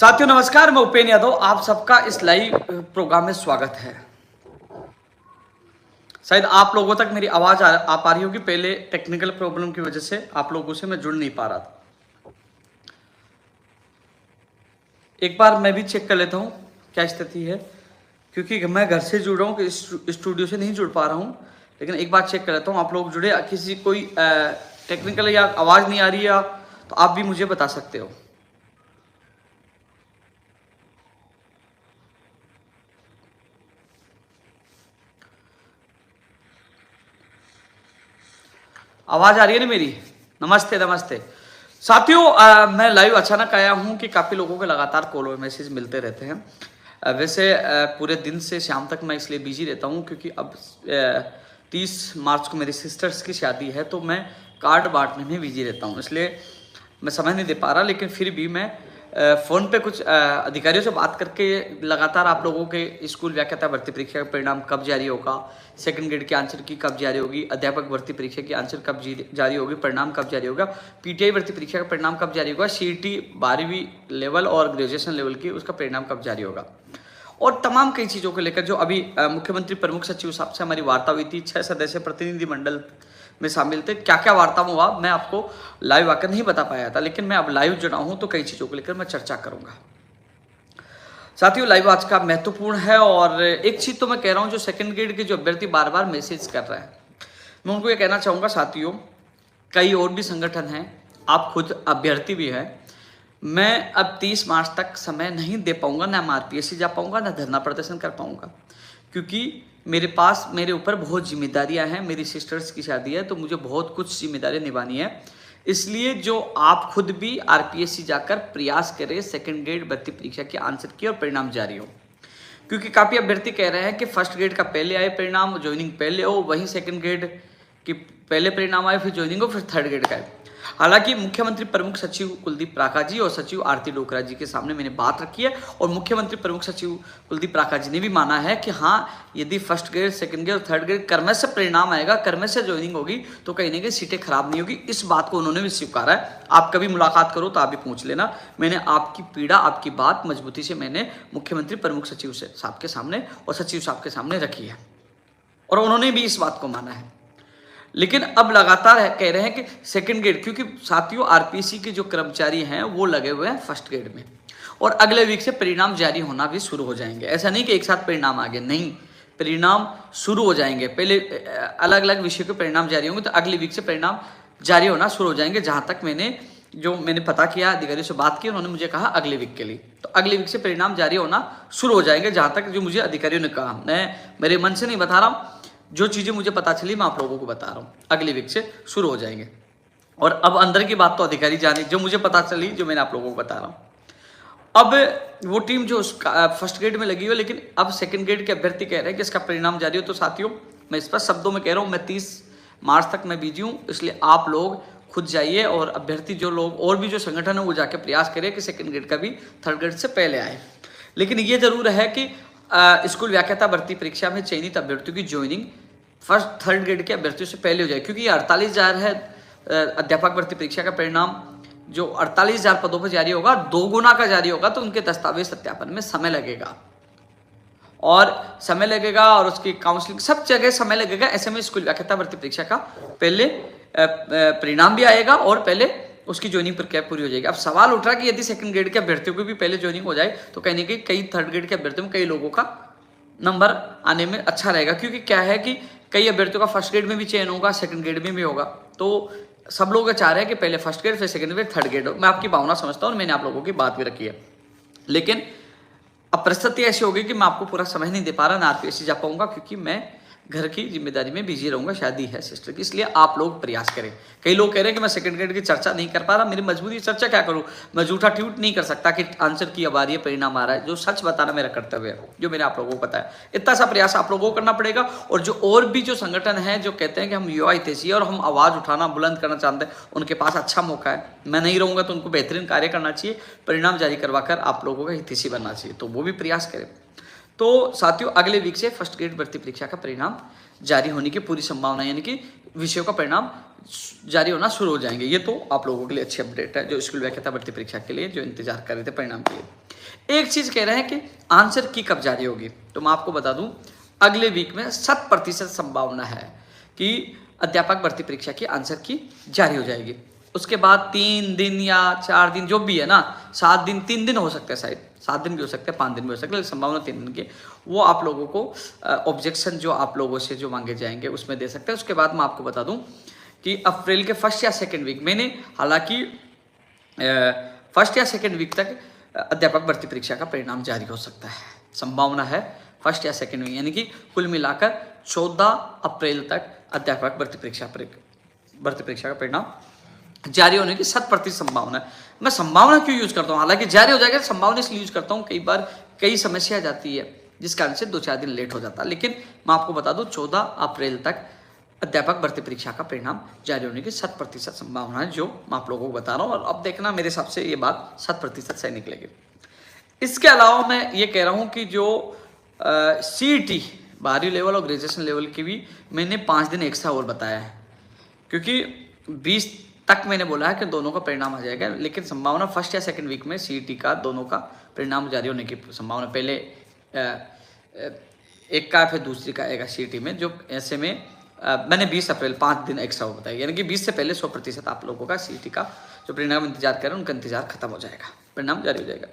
साथियों नमस्कार, मैं उपेन यादव, आप सबका इस लाइव प्रोग्राम में स्वागत है। शायद आप लोगों तक मेरी आवाज आ पा रही होगी। पहले टेक्निकल प्रॉब्लम की वजह से आप लोगों से मैं जुड़ नहीं पा रहा था। एक बार मैं भी चेक कर लेता हूं क्या स्थिति है, क्योंकि मैं घर से जुड़ रहा हूँ, स्टूडियो से नहीं जुड़ पा रहा हूँ। लेकिन एक बार चेक कर लेता हूँ, आप लोग जुड़े, किसी कोई टेक्निकल या आवाज नहीं आ रही है तो आप भी मुझे बता सकते हो। आवाज आ रही है ना मेरी? नमस्ते नमस्ते साथियों, मैं लाइव अचानक आया हूं कि काफ़ी लोगों के लगातार कॉल और मैसेज मिलते रहते हैं। वैसे पूरे दिन से शाम तक मैं इसलिए बिजी रहता हूं क्योंकि अब 30 मार्च को मेरी सिस्टर्स की शादी है, तो मैं कार्ड बांटने में बिजी रहता हूं, इसलिए मैं समय नहीं दे पा रहा। लेकिन फिर भी मैं फ़ोन पे कुछ अधिकारियों से बात करके लगातार आप लोगों के स्कूल व्याख्याता भर्ती परीक्षा का परिणाम कब जारी होगा, सेकंड ग्रेड के आंसर की कब जारी होगी, अध्यापक भर्ती परीक्षा की आंसर कब जारी होगी, परिणाम कब जारी होगा, पीटीआई भर्ती परीक्षा का परिणाम कब जारी होगा, सीईटी 12वीं लेवल और ग्रेजुएशन लेवल की उसका परिणाम कब जारी होगा, और तमाम कई चीज़ों को लेकर जो अभी मुख्यमंत्री प्रमुख सचिव साहब से हमारी वार्ता हुई थी, 6 सदस्य प्रतिनिधिमंडल में शामिल थे। क्या क्या वार्ता में हुआ मैं आपको लाइव आकर नहीं बता पाया था, लेकिन मैं अब लाइव जुड़ा हूं तो कई चीज़ों को लेकर मैं चर्चा करूंगा। साथियों लाइव आज का महत्वपूर्ण है, और एक चीज़ तो मैं कह रहा हूं, जो सेकंड ग्रेड के जो अभ्यर्थी बार बार मैसेज कर रहे हैं, मैं उनको ये कहना चाहूँगा साथियों, कई और भी संगठन हैं, आप खुद अभ्यर्थी भी हैं। मैं अब 30 मार्च तक समय नहीं दे पाऊंगा, ना मैं आरपीएससी जा पाऊंगा, ना धरना प्रदर्शन कर पाऊंगा, क्योंकि मेरे ऊपर बहुत जिम्मेदारियां हैं। मेरी सिस्टर्स की शादी है तो मुझे बहुत कुछ जिम्मेदारियां निभानी है। इसलिए जो आप खुद भी आरपीएससी जाकर प्रयास करें सेकंड ग्रेड भर्ती परीक्षा के आंसर की और परिणाम जारी हो, क्योंकि काफ़ी अभ्यर्थी कह रहे हैं कि फर्स्ट ग्रेड का पहले आए परिणाम, ज्वाइनिंग पहले हो, वहीं सेकंड ग्रेड की पहले परिणाम आए, फिर ज्वाइनिंग हो, फिर थर्ड ग्रेड का आए। हालांकि मुख्यमंत्री प्रमुख सचिव कुलदीप राका जी और सचिव आरती डोकरा जी के सामने मैंने बात रखी है, और मुख्यमंत्री प्रमुख सचिव कुलदीप राका जी ने भी माना है कि हाँ, यदि फर्स्ट ग्रेड, सेकंड ग्रेड और थर्ड ग्रेड क्रम से परिणाम आएगा, क्रम से ज्वाइनिंग होगी, तो कहीं ना कहीं सीटें खराब नहीं होगी। इस बात को उन्होंने भी स्वीकारा है। आप कभी मुलाकात करो तो आप भी पूछ लेना, मैंने आपकी पीड़ा, आपकी बात मजबूती से मैंने मुख्यमंत्री प्रमुख सचिव साहब के सामने और सचिव साहब के सामने रखी है, और उन्होंने भी इस बात को माना है। लेकिन अब लगातार कह रहे हैं कि सेकंड ग्रेड, क्योंकि साथियों आरपीएससी के जो कर्मचारी हैं वो लगे हुए हैं फर्स्ट ग्रेड में, और अगले वीक से परिणाम जारी होना भी शुरू हो जाएंगे। ऐसा नहीं कि एक साथ परिणाम आ गए, नहीं, परिणाम शुरू हो जाएंगे। पहले अलग अलग विषय के परिणाम जारी होंगे, तो अगले वीक से परिणाम जारी होना शुरू हो जाएंगे। जहां तक मैंने पता किया, अधिकारियों से बात की, उन्होंने मुझे कहा अगले वीक के लिए, तो अगले वीक से परिणाम जारी होना शुरू हो जाएंगे। जहां तक जो मुझे अधिकारियों ने कहा, मैं मेरे मन से नहीं बता रहा हूँ, जो चीज़ें मुझे पता चली मैं आप लोगों को बता रहा हूँ, अगले वीक से शुरू हो जाएंगे। और अब अंदर की बात तो अधिकारी जाने, जो मुझे पता चली, जो मैंने आप लोगों को बता रहा हूँ। अब वो टीम जो फर्स्ट ग्रेड में लगी हो, लेकिन अब सेकंड ग्रेड के अभ्यर्थी कह रहे हैं कि इसका परिणाम जारी हो। तो साथियों मैं स्पष्ट शब्दों में कह रहा हूँ, मैं 30 मार्च तक मैं बिजी हूँ, इसलिए आप लोग खुद जाइए, और अभ्यर्थी जो लोग और भी जो संगठन है वो जाके प्रयास करें कि सेकंड ग्रेड का भी थर्ड ग्रेड से पहले आए। लेकिन ये जरूर है कि स्कूल व्याख्याता भर्ती परीक्षा में चयनित अभ्यर्थियों की ज्वाइनिंग फर्स्ट थर्ड ग्रेड के अभ्यर्थियों से पहले हो जाए, क्योंकि ये 48,000 है अध्यापक भर्ती परीक्षा का परिणाम, जो 48,000 पदों पर जारी होगा, 2 गुना का जारी होगा, तो उनके दस्तावेज सत्यापन में समय लगेगा, और उसकी काउंसलिंग सब जगह समय लगेगा। ऐसे में स्कूल व्याख्याता भर्ती परीक्षा का पहले परिणाम भी आएगा और पहले उसकी ज्वाइनिंग प्रक्रिया पूरी हो जाएगी। अब सवाल उठ रहा है कि यदि सेकंड ग्रेड के अभ्यर्थियों को भी पहले ज्वाइनिंग हो जाए, तो कहीं ना कहीं कई थर्ड ग्रेड के अभ्यर्थियों में कई लोगों का नंबर आने में अच्छा रहेगा, क्योंकि क्या है कि कई अभ्यर्थियों का फर्स्ट ग्रेड में भी चयन होगा, सेकंड ग्रेड में भी होगा, तो सब लोग चाह रहे हैं कि पहले फर्स्ट ग्रेड, फिर सेकंड ग्रेड, थर्ड ग्रेड हो। मैं आपकी भावना समझता हूँ और मैंने आप लोगों की बात भी रखी है, लेकिन अब परिस्थिति ऐसी होगी कि मैं आपको पूरा समय नहीं दे पा रहा, ना आरपीएससी जा पाऊंगा, क्योंकि मैं घर की जिम्मेदारी में बिजी रहूंगा, शादी है सिस्टर की, इसलिए आप लोग प्रयास करें। कई लोग कह रहे हैं कि मैं सेकंड ग्रेड की चर्चा नहीं कर पा रहा, मेरी मजबूरी, चर्चा क्या करूं, मैं झूठा ट्वीट नहीं कर सकता कि आंसर की अब आ रही है, परिणाम आ रहा है। जो सच बताना मेरा कर्तव्य है, जो मैंने आप लोगों को बताया, इतना सा प्रयास आप लोगों को करना पड़ेगा। और जो और भी जो संगठन है जो कहते हैं कि हम युवा हितैषी और हम आवाज़ उठाना, बुलंद करना चाहते हैं, उनके पास अच्छा मौका है। मैं नहीं रहूँगा तो उनको बेहतरीन कार्य करना चाहिए, परिणाम जारी करवाकर आप लोगों का हितैषी बनना चाहिए, तो वो भी प्रयास करें। तो साथियों अगले वीक से फर्स्ट ग्रेड भर्ती परीक्षा का परिणाम जारी होने की पूरी संभावना, यानी कि विषयों का परिणाम जारी होना शुरू हो जाएंगे। ये तो आप लोगों के लिए अच्छी अपडेट है, जो स्कूल व्याख्याता भर्ती परीक्षा के लिए जो इंतजार कर रहे थे परिणाम के लिए। एक चीज कह रहे हैं कि आंसर की कब जारी होगी, तो मैं आपको बता दूं अगले वीक में 100% संभावना है कि अध्यापक भर्ती परीक्षा की आंसर की जारी हो जाएगी। उसके बाद 3 दिन या 4 दिन जो भी है ना, 7 दिन, 3 दिन हो सकते हैं, शायद 7 दिन भी हो सकते हैं, 5 दिन भी हो सकते हैं, लेकिन संभावना 3 दिन की, वो आप लोगों को ऑब्जेक्शन जो आप लोगों से जो मांगे जाएंगे उसमें दे सकते हैं। उसके बाद मैं आपको बता दूं कि अप्रैल के फर्स्ट या सेकेंड वीक, मैंने हालांकि फर्स्ट या सेकेंड वीक तक अध्यापक भर्ती परीक्षा का परिणाम जारी हो सकता है, संभावना है फर्स्ट या सेकेंड वीक, यानी कि कुल मिलाकर 14 अप्रैल तक अध्यापक भर्ती परीक्षा का परिणाम जारी होने की 100% संभावना है। मैं संभावना क्यों यूज करता हूँ, हालांकि जारी हो जाएगा, संभावना इसलिए यूज करता हूँ कई बार कई समस्या आ जाती है जिस कारण से 2-4 दिन लेट हो जाता है, लेकिन मैं आपको बता दूं 14 अप्रैल तक अध्यापक भर्ती परीक्षा का परिणाम जारी होने की 100% संभावना है, जो मैं आप लोगों को बता रहा हूँ। और अब देखना मेरे हिसाब से ये बात 100% सही निकलेगी। इसके अलावा मैं ये कह रहा हूँ कि जो CET 12वीं लेवल और ग्रेजुएशन लेवल की भी मैंने 5 दिन एक्स्ट्रा और बताया है, क्योंकि 20 तक मैंने बोला है कि दोनों का परिणाम आ जाएगा, लेकिन संभावना फर्स्ट या सेकंड वीक में CET का दोनों का परिणाम जारी होने की संभावना, पहले एक का फिर दूसरी का आएगा CET में, जो ऐसे में मैंने 20 अप्रैल 5 दिन एक्स्ट्रा बताया, यानी कि 20 से पहले 100% आप लोगों का CET का जो परिणाम इंतजार कर रहे हैं उनका इंतजार खत्म हो जाएगा, परिणाम जारी हो जाएगा।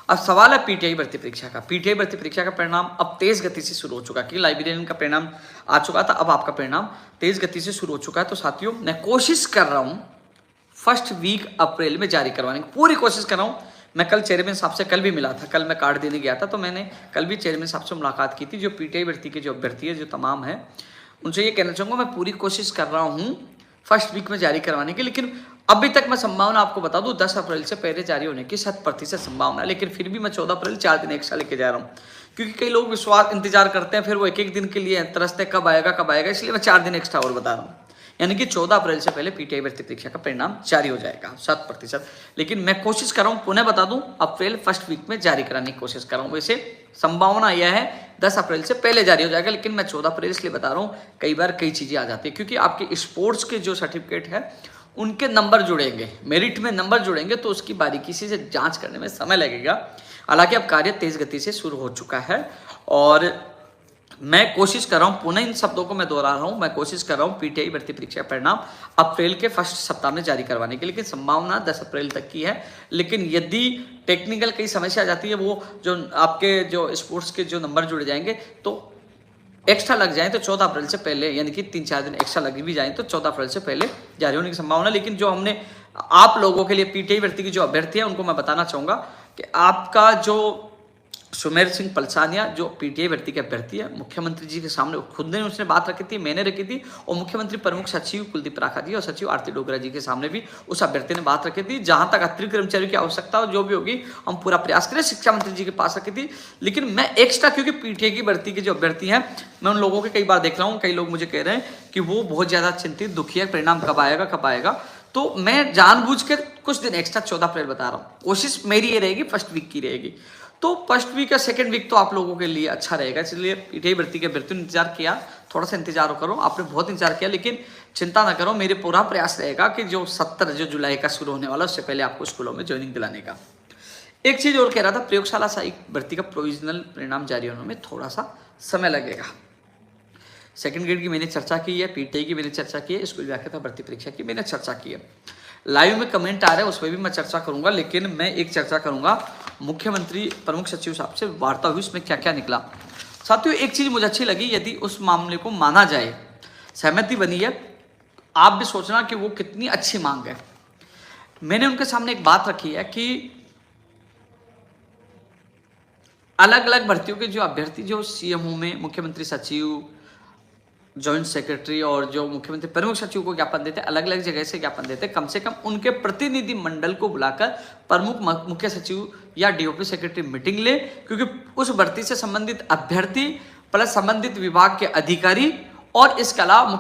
अब सवाल है PTI भर्ती परीक्षा का। PTI भर्ती परीक्षा का परिणाम अब तेज गति से शुरू हो चुका है, कि लाइब्रेरियन का परिणाम आ चुका था, अब आपका परिणाम तेज गति से शुरू हो चुका है। तो साथियों मैं कोशिश कर रहा हूँ फर्स्ट वीक अप्रैल में जारी करवाने की, पूरी कोशिश कर रहा हूँ। मैं कल चेयरमैन साहब से कल भी मिला था, कल मैं कार्ड देने गया था, तो मैंने कल भी चेयरमैन साहब से मुलाकात की थी। जो PTI भर्ती के जो अभ्यर्थी है, जो तमाम है, उनसे ये कहना चाहूँगा मैं पूरी कोशिश कर रहा हूँ फर्स्ट वीक में जारी करवाने की, लेकिन अभी तक मैं संभावना आपको बता दूं 10 अप्रैल से पहले जारी होने की 100% संभावना है, लेकिन फिर भी मैं 14 अप्रैल 4 दिन एक्स्ट्रा लेके जा रहा हूँ, क्योंकि कई लोग विश्वास इंतजार करते हैं, फिर वो एक दिन के लिए तरसते कब आएगा, इसलिए मैं 4 दिन एक्स्ट्रा और बता रहा हूँ, यानी कि 14 अप्रैल से पहले PTI भर्ती परीक्षा का परिणाम जारी हो जाएगा 100%। लेकिन मैं कोशिश कर रहा हूँ, पुनः बता दूं, अप्रैल फर्स्ट वीक में जारी कराने की कोशिश कर रहा हूँ। वैसे संभावना यह है 10 अप्रैल से पहले जारी हो जाएगा, लेकिन मैं 14 अप्रैल इसलिए बता रहा हूँ, कई बार कई चीजें आ जाती है, क्योंकि आपके स्पोर्ट्स के जो सर्टिफिकेट है उनके नंबर जुड़ेंगे, मेरिट में नंबर जुड़ेंगे, तो उसकी बारीकी से जांच करने में समय लगेगा। हालांकि अब कार्य तेज गति से शुरू हो चुका है, और मैं कोशिश कर रहा हूं, पुनः इन शब्दों को मैं दोहरा रहा हूं, मैं कोशिश कर रहा हूं PTI भर्ती परीक्षा परिणाम अप्रैल के फर्स्ट सप्ताह में जारी करवाने की, लेकिन संभावना 10 अप्रैल तक की है। लेकिन यदि टेक्निकल कई समस्या आ जाती है, वो जो आपके जो स्पोर्ट्स के जो नंबर जुड़ जाएंगे तो एक्स्ट्रा लग जाए, तो 14 अप्रैल से पहले, यानी कि 3-4 दिन एक्स्ट्रा लग भी जाए, तो 14 अप्रैल से पहले जारी होने की संभावना। लेकिन जो हमने आप लोगों के लिए PTI भर्ती की जो अभ्यर्थी है उनको मैं बताना चाहूंगा कि आपका जो सुमेर सिंह पलसानिया जो PTI भर्ती के अभ्यर्थी है, मुख्यमंत्री जी के सामने खुद ने उसने बात रखी थी, मैंने रखी थी, और मुख्यमंत्री प्रमुख सचिव कुलदीप राठा जी और सचिव आरती डोगरा जी के सामने भी उस अभ्यर्थी ने बात रखी थी। जहां तक अतिरिक्त कर्मचारियों की आवश्यकता हो, जो भी होगी, हम पूरा प्रयास करें, शिक्षा मंत्री जी के पास रखी थी। लेकिन मैं एक्स्ट्रा, क्योंकि PTI की भर्ती के जो अभ्यर्थी हैं, मैं उन लोगों के कई बार देख रहा हूँ, कई लोग मुझे कह रहे हैं कि वो बहुत ज्यादा चिंतित, दुखी है, परिणाम कब आएगा, तो मैं जानबूझ के कुछ दिन एक्स्ट्रा 14 अप्रैल बता रहा हूँ। कोशिश मेरी ये रहेगी फर्स्ट वीक की रहेगी, तो फर्स्ट वीक या सेकंड वीक तो आप लोगों के लिए अच्छा रहेगा, इसलिए PTI भर्ती के अभ्यर्थियों ने इंतजार किया, थोड़ा सा इंतजार करो, आपने बहुत इंतजार किया, लेकिन चिंता ना करो, मेरे पूरा प्रयास रहेगा कि जो 17 जुलाई का शुरू होने वाला, उससे पहले आपको स्कूलों में ज्वाइनिंग दिलाने का। एक चीज और कह रहा था, प्रयोगशाला सहायक भर्ती का प्रोविजनल परिणाम जारी होने में थोड़ा सा समय लगेगा। सेकंड ग्रेड की मैंने चर्चा की है, PTI की मैंने चर्चा की है, स्कूल व्याख्याता भर्ती परीक्षा की मैंने चर्चा की है, लाइव में कमेंट आ रहे हैं उस पर भी मैं चर्चा करूंगा, लेकिन मैं एक चर्चा करूंगा मुख्यमंत्री प्रमुख सचिव साहब से वार्ता हुई, उसमें क्या क्या निकला। साथियों एक चीज मुझे अच्छी लगी, यदि उस मामले को माना जाए, सहमति बनी है, आप भी सोचना कि वो कितनी अच्छी मांग है। मैंने उनके सामने एक बात रखी है कि अलग अलग भर्तियों के जो अभ्यर्थी जो CMO में मुख्यमंत्री सचिव, जॉइंट सेक्रेटरी और जो मुख्यमंत्री प्रमुख सचिव को ज्ञापन देते, अलग अलग जगह से ज्ञापन देते, कम से कम उनके प्रतिनिधि मंडल को बुलाकर प्रमुख मुख्य सचिव या DOP सेक्रेटरी मीटिंग ले, क्योंकि उस भर्ती से संबंधित अभ्यर्थी प्लस संबंधित विभाग के अधिकारी और इसके अलावा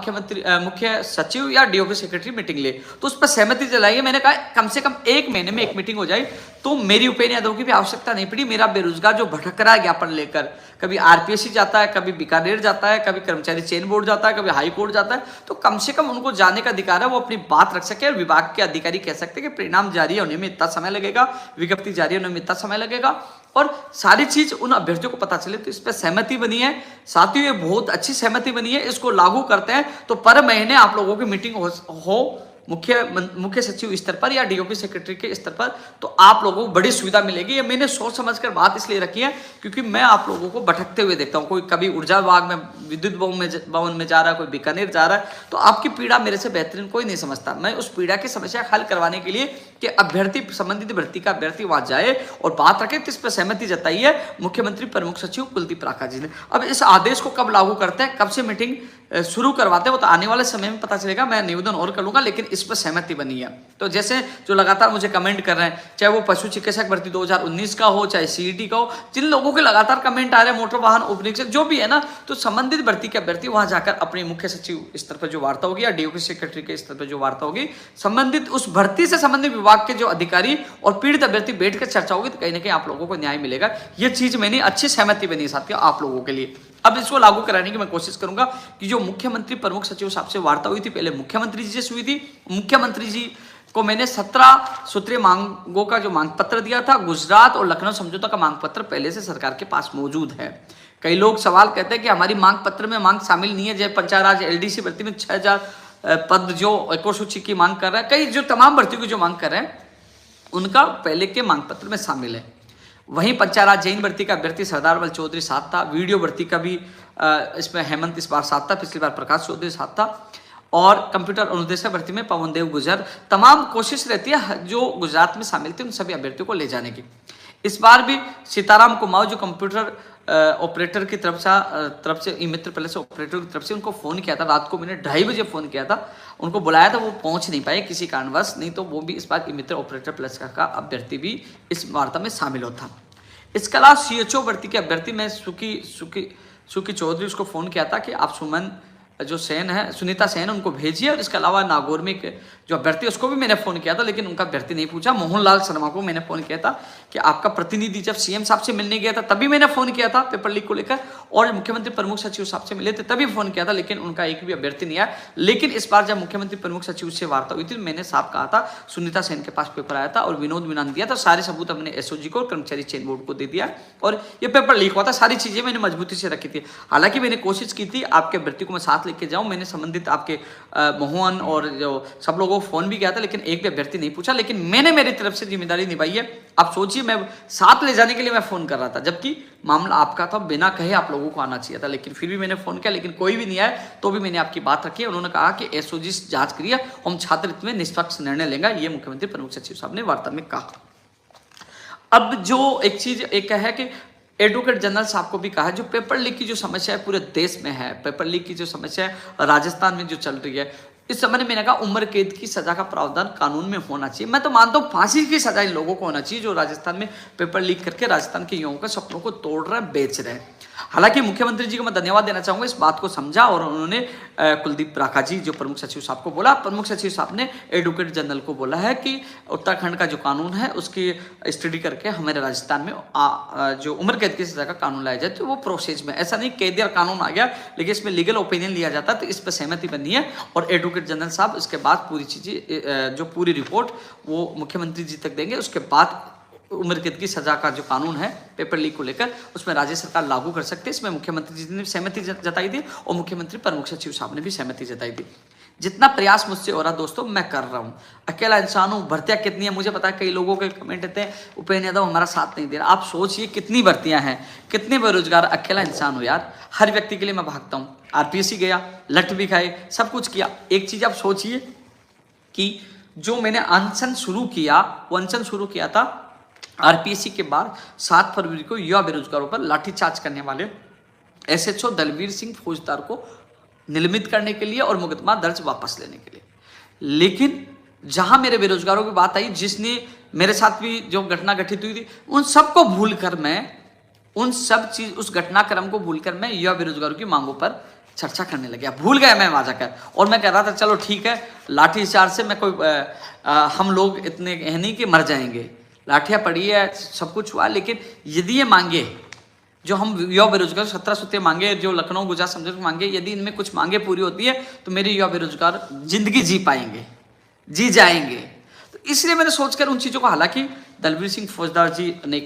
मुख्य सचिव या DOP सेक्रेटरी मीटिंग ले, तो उस पर सहमति जलाइए। मैंने कहा कम से कम 1 महीने में एक मीटिंग हो जाए, तो मेरी उपेन्द्र यादव की भी आवश्यकता नहीं पड़ी। मेरा बेरोजगार जो भटक रहा है ज्ञापन लेकर, कभी RPSC जाता है, कभी बीकानेर जाता है, कभी कर्मचारी चयन बोर्ड जाता है, कभी हाई कोर्ट जाता है, तो कम से कम उनको जाने का अधिकार है, वो अपनी बात रख सके। और विभाग के अधिकारी कह सकते हैं कि परिणाम जारी होने में इतना समय लगेगा, विज्ञप्ति जारी होने में इतना समय लगेगा, और सारी चीज उन अभ्यर्थियों को पता चले, तो इस पर सहमति बनी है साथियों। ये बहुत अच्छी सहमति बनी है, इसको लागू करते हैं तो पर महीने आप लोगों की मीटिंग हो मुख्य सचिव स्तर पर या डीओपी सेक्रेटरी के स्तर पर, तो आप लोगों को बड़ी सुविधा मिलेगी। ये मैंने सोच समझकर बात इसलिए रखी है क्योंकि मैं आप लोगों को भटकते हुए देखता हूँ। कोई कभी ऊर्जा विभाग में, विद्युत भवन में जा रहा है, कोई बीकानेर जा रहा है, तो आपकी पीड़ा मेरे से बेहतरीन कोई नहीं समझता। मैं उस पीड़ा की समस्या हल करवाने के लिए कि अभ्यर्थी, संबंधित भर्ती का अभ्यर्थी वहां जाए और बात रखे, तो इस पर सहमति जताई है मुख्यमंत्री प्रमुख सचिव कुलदीप राठा जी ने। अब इस आदेश को कब लागू करते हैं, कब से मीटिंग शुरू करवाते हैं, वो तो आने वाले समय में पता चलेगा। मैं निवेदन और कर लूंगा, लेकिन इस पर सहमति बनी है। तो जैसे जो लगातार मुझे कमेंट कर रहे हैं, चाहे वो पशु चिकित्सक भर्ती 2019 का हो, चाहे सीईटी का हो, जिन लोगों के लगातार कमेंट आ रहे हैं, मोटर वाहन उपनिरीक्षक जो भी है ना, तो संबंधित भर्ती के अभ्यर्थी वहां जाकर अपने मुख्य सचिव स्तर पर जो वार्ता होगी या डीओपी सेक्रेटरी के स्तर पर जो वार्ता होगी, संबंधित उस भर्ती से संबंधित विभाग के जो अधिकारी और पीड़ित अभ्यर्थी बैठकर चर्चा होगी, तो कहीं ना कहीं आप लोगों को न्याय मिलेगा। ये चीज मैंने अच्छी सहमति बनी है साथियों आप लोगों के लिए। अब इसको लागू कराने की मैं कोशिश करूंगा कि जो मुख्यमंत्री प्रमुख सचिव साहब से वार्ता हुई थी, पहले मुख्यमंत्री जी से हुई थी। मुख्यमंत्री जी को मैंने 17 सूत्रीय मांगों का जो मांग पत्र दिया था, गुजरात और लखनऊ समझौता का मांग पत्र पहले से सरकार के पास मौजूद है। कई लोग सवाल कहते हैं कि हमारी मांग पत्र में मांग शामिल नहीं है, जैसे पंचायत राज एलडीसी भर्ती में 6000 पद जो एको सूची की मांग कर रहा है, कई जो तमाम भर्तियों की जो मांग कर रहे हैं उनका पहले के मांग पत्र में शामिल है। वहीं पंचायत राज जैन भर्ती का अभ्यर्थी सरदार बल चौधरी साथ था। वीडियो भर्ती का भी इसमें हेमंत इस बार साथ था, पिछली बार प्रकाश चौधरी साथ था। और कंप्यूटर अनुदेशक भर्ती में पवन देव गुजर। तमाम कोशिश रहती है जो गुजरात में शामिल थे उन सभी अभ्यर्थियों को ले जाने की। इस बार भी सीताराम कुमार जो कंप्यूटर ऑपरेटर की तरफ से ई मित्र प्लस ऑपरेटर की तरफ से उनको फोन किया था, रात को मैंने 2:30 बजे फोन किया था, उनको बुलाया था, वो पहुंच नहीं पाए किसी कारणवश, नहीं तो वो भी इस बार ई मित्र ऑपरेटर प्लस का अभ्यर्थी भी इस वार्ता में शामिल होता। इसके अलावा सीएचओ भर्ती के अभ्यर्थी में सुकी चौधरी उसको फोन किया था कि आप सुमन जो सेन है, सुनीता सेन, उनको भेजिए। और इसके अलावा नागौर में जो अभ्यर्थी उसको भी मैंने फोन किया था, लेकिन उनका अभ्यर्थी नहीं पूछा। मोहनलाल शर्मा को मैंने फोन किया था कि आपका प्रतिनिधि जब सीएम साहब से मिलने गया था तभी मैंने फोन किया था पेपर लीक को लेकर, और मुख्यमंत्री प्रमुख सचिव साहब से मिले थे तभी फोन किया था, लेकिन उनका एक भी अभ्यर्थी नहीं आया। लेकिन इस बार जब मुख्यमंत्री प्रमुख सचिव से वार्ता हुई थी, मैंने साफ कहा था सुनीता सेन के पास पेपर आया था और विनोद मीनन दिया था। सारे सबूत हमने एसओजी को और कर्मचारी चयन बोर्ड को दे दिया और ये पेपर लीक हुआ था। सारी चीजें मैंने मजबूती से रखी थी। हालांकि मैंने कोशिश की थी आपके अभ्यर्थी को मैं साथ लेके जाऊं, मैंने संबंधित आपके मोहन और जो सब लोगों को फोन भी किया था, लेकिन एक भी अभ्यर्थी नहीं पूछा। लेकिन मैंने मेरी तरफ से जिम्मेदारी निभाई है। आप सोचिए, मैं साथ ले जाने के लिए मैं फोन कर रहा था, जबकि मामला आपका था, बिना कहे आप लोगों को आना चाहिए था, लेकिन फिर भी मैंने फोन किया, लेकिन कोई भी नहीं आया। तो भी मैंने आपकी बात रखी है। उन्होंने कहा कि एसओजी जांच करिए, हम छात्रहित में निष्पक्ष निर्णय लेंगे, ये मुख्यमंत्री प्रमुख सचिव साहब ने वार्ता में कहा। अब जो एक चीज एक है कि एडवोकेट जनरल साहब को भी कहा, जो पेपर लीक की जो समस्या है पूरे देश में है, पेपर लीक की जो समस्या है राजस्थान में जो चल रही है, इस समय मैंने कहा उम्र कैद की सजा का प्रावधान कानून में होना चाहिए। मैं तो मानता हूँ फांसी की सजा इन लोगों को होना चाहिए जो राजस्थान में पेपर लीक करके राजस्थान के युवाओं के सपनों को तोड़ रहे हैं, बेच रहे हैं। हालांकि मुख्यमंत्री जी को मैं धन्यवाद देना चाहूंगा, इस बात को समझा और उन्होंने कुलदीप राठा जी जो प्रमुख सचिव साहब को बोला, प्रमुख सचिव साहब ने एडवोकेट जनरल को बोला है कि उत्तराखंड का जो कानून है उसकी स्टडी करके हमारे राजस्थान में जो उम्र कैद की सजा का कानून लाया जाए, तो वो प्रोसेस में, ऐसा नहीं कैदियर कानून आ गया, लेकिन इसमें लीगल ओपिनियन लिया जाता है, तो इस पर सहमति बनी है। और एडवोकेट जनरल साहब इसके बाद पूरी चीजें जो पूरी रिपोर्ट वो मुख्यमंत्री जी तक देंगे। उसके बाद उम्र कैद की सजा का जो कानून है पेपर लीक को लेकर, उसमें राज्य सरकार लागू कर सकते हैं। इसमें मुख्यमंत्री जी ने सहमति जताई थी और मुख्यमंत्री प्रमुख सचिव साहब ने भी सहमति जताई थी। जितना प्रयास मुझसे हो रहा दोस्तों मैं कर रहा हूँ, अकेला इंसान हूँ। भर्तियां कितनी है मुझे पता है, कई लोगों के कमेंट आते हैं उपेंद्र यादव हमारा साथ नहीं दे रहा। आप सोचिए कितनी भर्तियां हैं, कितने बेरोजगार, अकेला इंसान हूँ यार। हर व्यक्ति के लिए मैं भागता हूँ, आरपीएससी गया, लठ भी खाए, सब कुछ किया। एक चीज आप सोचिए कि जो मैंने अनशन शुरू किया, वो अनशन शुरू किया था आरपीएससी के बाद 7 फरवरी को युवा बेरोजगारों पर लाठीचार्ज करने वाले एसएचओ दलवीर सिंह फौजदार को निलंबित करने के लिए और मुकदमा दर्ज वापस लेने के लिए। लेकिन जहां मेरे बेरोजगारों की बात आई, जिसने मेरे साथ भी जो घटना घटित हुई थी, उन सबको भूलकर मैं उस घटनाक्रम को भूलकर मैं युवा बेरोजगारों की मांगों पर चर्चा करने लगा। भूल गया मैं वहां जाकर, और मैं कह रहा था चलो ठीक है, लाठीचार्ज से मैं कोई हम लोग इतने नहीं कि मर जाएंगे, लाठियां पड़ी है, सब कुछ हुआ, लेकिन यदि ये मांगे जो हम युवा बेरोजगार 17 सूत्रीय मांगे, जो लखनऊ गुजरात समझौते मांगे, यदि इनमें कुछ मांगे पूरी होती है तो मेरे युवा बेरोजगार जिंदगी जी पाएंगे, जी जाएंगे। तो इसलिए मैंने सोचकर उन चीजों को, हालांकि दलवीर सिंह फौजदार जी ने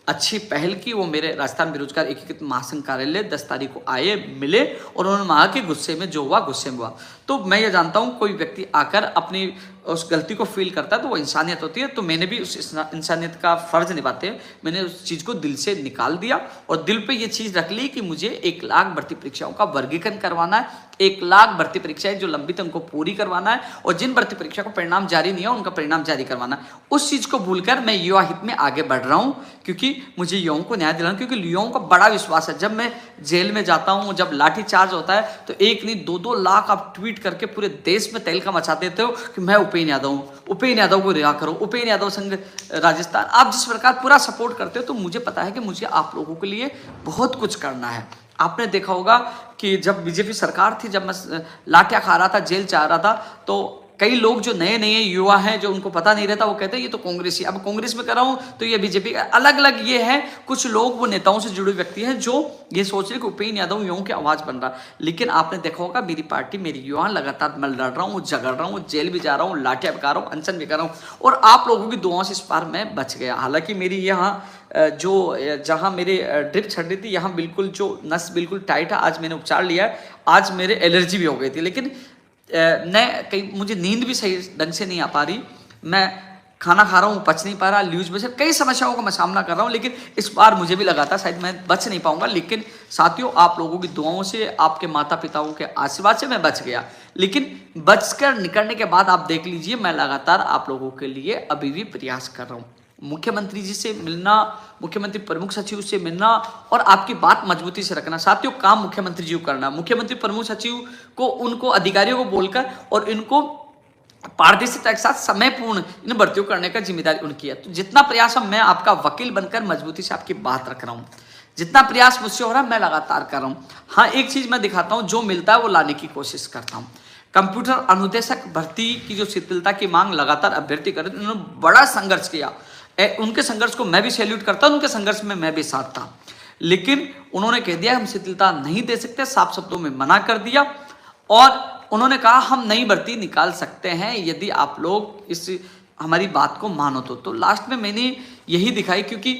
अच्छी पहल की। वो मेरे राजस्थान बेरोजगार एकीकृत महासंघ कार्यालय 10 तारीख को आए, मिले और उन्होंने कहा कि गुस्से में जो हुआ गुस्से में हुआ। तो मैं ये जानता हूँ कोई व्यक्ति आकर अपनी उस गलती को फील करता है तो वो इंसानियत होती है। तो मैंने भी उस इंसानियत का फर्ज निभाते हैं मैंने उस चीज़ को दिल से निकाल दिया और दिल पे ये चीज़ रख ली कि मुझे 1 लाख भर्ती परीक्षाओं का वर्गीकरण करवाना है। 1 लाख भर्ती परीक्षाएं जो लंबित उनको पूरी करवाना है और जिन भर्ती परीक्षा को परिणाम जारी नहीं है उनका परिणाम जारी करवाना है। उस चीज़ को भूलकर मैं युवा हित में आगे बढ़ रहा हूँ क्योंकि मुझे युवाओं को न्याय दिलाना, क्योंकि युवाओं का बड़ा विश्वास है। जब मैं जेल में जाता हूँ, जब लाठी चार्ज होता है तो 1 नहीं 2-2 लाख आप ट्वीट करके पूरे देश में तहलका मचा देते हो कि मैं उपेन्द्र यादव हूँ, उपेन्द्र यादव को रिहा करो, उपेन्द्र यादव संघ राजस्थान। आप जिस प्रकार पूरा सपोर्ट करते हो तो मुझे पता है कि मुझे आप लोगों के लिए बहुत कुछ करना है। आपने देखा होगा कि जब बीजेपी सरकार थी, जब मैं लाठियां खा रहा था, जेल चाह रहा था, तो कई लोग जो नए नए युवा हैं जो उनको पता नहीं रहता वो कहते हैं ये तो कांग्रेसी। अब कांग्रेस में कर रहा हूं तो ये बीजेपी, अलग अलग ये है। कुछ लोग वो नेताओं से जुड़े व्यक्ति हैं जो ये सोच रहे कि उपेन्द्र यादव युवाओं की आवाज बन रहा। लेकिन आपने देखा होगा मेरी पार्टी, मेरी युवा लगातार मैं लड़ रहा हूँ, झगड़ रहा हूँ, जेल भी जा रहा हूँ, लाठियां भी खा रहा हूँ, अनशन भी कर रहा हूँ और आप लोगों की दुआओं से इस बार मैं बच गया। हालांकि मेरी यहाँ जो जहाँ मेरे ड्रिप छड़ रही थी यहाँ बिल्कुल जो नस बिल्कुल टाइट है, आज मैंने उपचार लिया है, आज मेरे एलर्जी भी हो गई थी। लेकिन कहीं मुझे नींद भी सही ढंग से नहीं आ पा रही, मैं खाना खा रहा हूँ पच नहीं पा रहा, ल्यूज में से कई समस्याओं का मैं सामना कर रहा हूँ। लेकिन इस बार मुझे भी लगा था शायद मैं बच नहीं पाऊंगा, लेकिन साथियों आप लोगों की दुआओं से, आपके माता पिताओं के आशीर्वाद से मैं बच गया। लेकिन बचकर निकलने के बाद आप देख लीजिए मैं लगातार आप लोगों के लिए अभी भी प्रयास कर रहा हूँ। मुख्यमंत्री जी से मिलना, मुख्यमंत्री प्रमुख सचिव से मिलना और आपकी बात मजबूती से रखना। साथियों काम मुख्यमंत्री जी को करना, मुख्यमंत्री प्रमुख सचिव को उनको अधिकारियों को बोलकर और इनको पारदर्शिता के साथ समयपूर्ण इन भर्तियों करने का जिम्मेदारी उनकी है। तो जितना प्रयास मैं आपका वकील बनकर मजबूती से आपकी बात रख रहा हूँ, जितना प्रयास मुझसे हो रहा है मैं लगातार कर रहा हूँ। हाँ एक चीज मैं दिखाता हूँ, जो मिलता है वो लाने की कोशिश करता हूँ। कंप्यूटर अनुदेशक भर्ती की जो शिथिलता की मांग लगातार अभ्यर्थी कर रहे, उन्होंने बड़ा संघर्ष किया। उनके संघर्ष को मैं भी सैल्यूट करता हूं, उनके संघर्ष में मैं भी साथ था। लेकिन उन्होंने कह दिया हम शिथिलता नहीं दे सकते, साफ शब्दों में मना कर दिया और उन्होंने कहा हम नई भर्ती निकाल सकते हैं यदि आप लोग इस हमारी बात को मानो तो लास्ट में मैंने यही दिखाई, क्योंकि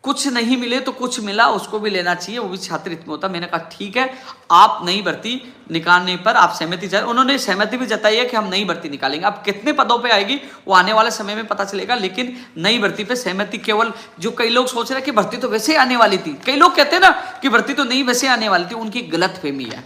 कुछ नहीं मिले तो कुछ मिला, उसको भी लेना चाहिए, वो भी छात्र हित में होता। मैंने कहा ठीक है, आप नई भर्ती निकालने पर आप सहमति जताए। उन्होंने सहमति भी जताई है कि हम नई भर्ती निकालेंगे। अब कितने पदों पे आएगी वो आने वाले समय में पता चलेगा, लेकिन नई भर्ती पे सहमति केवल, जो कई लोग सोच रहे हैं कि भर्ती तो वैसे ही आने वाली थी, कई लोग कहते हैं ना कि भर्ती तो नहीं वैसे आने वाली थी, उनकी गलतफहमी है,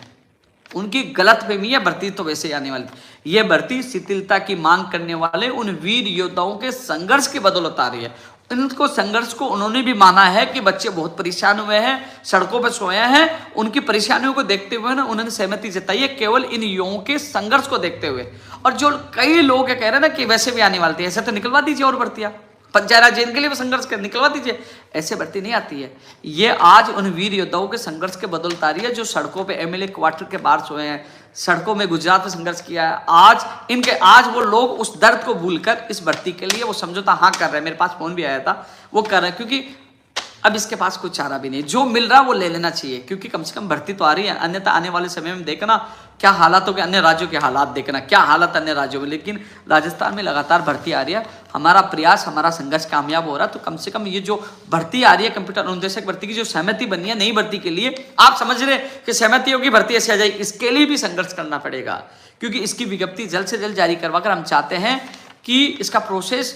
उनकी गलतफहमी है, भर्ती तो वैसे ही आने वाली थी। ये भर्ती शिथिलता की मांग करने वाले उन वीर योद्धाओं के संघर्ष की बदौलत आ रही है। इनको संघर्ष को उन्होंने भी माना है कि बच्चे बहुत परेशान हुए हैं, सड़कों पर सोए हैं, उनकी परेशानियों को देखते हुए ना उन्होंने सहमति जताई है केवल इन युवाओं के संघर्ष को देखते हुए। और जो कई लोग कह रहे हैं ना कि वैसे भी आने वाली थी, ऐसे तो निकलवा दीजिए और भर्तियां, पंचायत जेल के लिए भी संघर्ष कर निकलवा दीजिए, ऐसे भर्ती नहीं आती है। ये आज उन वीर योद्धाओं के संघर्ष के बदौलत आ रही है जो सड़कों पे एमएलए क्वार्टर के बाहर सोए हैं, सड़कों में गुजरात में संघर्ष किया है। आज वो लोग उस दर्द को भूलकर इस भर्ती के लिए वो समझौता हाँ कर रहे हैं। मेरे पास फोन भी आया था, वो कर रहे हैं क्योंकि अब इसके पास कोई चारा भी नहीं, जो मिल रहा है वो ले लेना चाहिए, क्योंकि कम से कम भर्ती तो आ रही है। अन्यथा आने वाले समय में देखना क्या हालात हो गए, अन्य राज्यों के हालात देखना क्या हालत अन्य राज्यों में। लेकिन राजस्थान में लगातार भर्ती आ रही है, हमारा प्रयास, हमारा संघर्ष कामयाब हो रहा है। तो कम से कम ये जो भर्ती आ रही है कंप्यूटर अनुदेशक भर्ती की, जो सहमति बनी है नई भर्ती के लिए, आप समझ रहे कि सहमति होगी भर्ती ऐसे आ जाएगी, इसके लिए भी संघर्ष करना पड़ेगा, क्योंकि इसकी विज्ञप्ति जल्द से जल्द जारी करवाकर हम चाहते हैं कि इसका प्रोसेस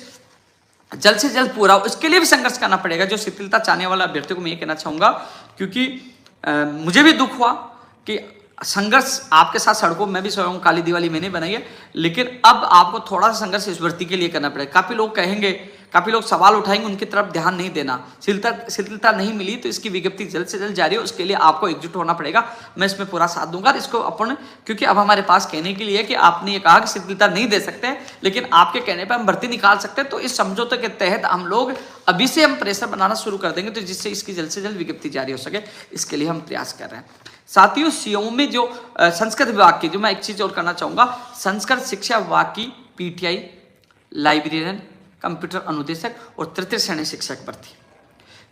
जल्द से जल्द पूरा हो, इसके लिए भी संघर्ष करना पड़ेगा। जो शिथिलता चाहने वाला अभ्यर्थी को मैं ये कहना चाहूंगा, क्योंकि मुझे भी दुख हुआ कि संघर्ष आपके साथ सड़कों में भी सोया हूं, काली दिवाली मैंने बनाई है, लेकिन अब आपको थोड़ा सा संघर्ष इस भर्ती के लिए करना पड़ेगा। काफी लोग कहेंगे, काफी लोग सवाल उठाएंगे, उनकी तरफ ध्यान नहीं देना। शिथिलता नहीं मिली तो इसकी विज्ञप्ति जल्द से जल्द जारी हो, उसके लिए आपको एकजुट होना पड़ेगा। मैं इसमें पूरा साथ दूंगा इसको अपन, क्योंकि अब हमारे पास कहने के लिए कि आपने ये कहा कि शिथिलता नहीं दे सकते, लेकिन आपके कहने पर हम भर्ती निकाल सकते हैं। तो इस समझौते के तहत हम लोग अभी से हम प्रेशर बनाना शुरू कर देंगे, तो जिससे इसकी जल्द से जल्द विज्ञप्ति जारी हो सके, इसके लिए हम प्रयास कर रहे हैं। साथियों सीओ में जो संस्कृत विभाग की, जो मैं एक चीज और करना चाहूंगा, संस्कृत शिक्षा विभाग की पीटीआई, लाइब्रेरियन, कंप्यूटर अनुदेशक और तृतीय श्रेणी शिक्षक भर्ती,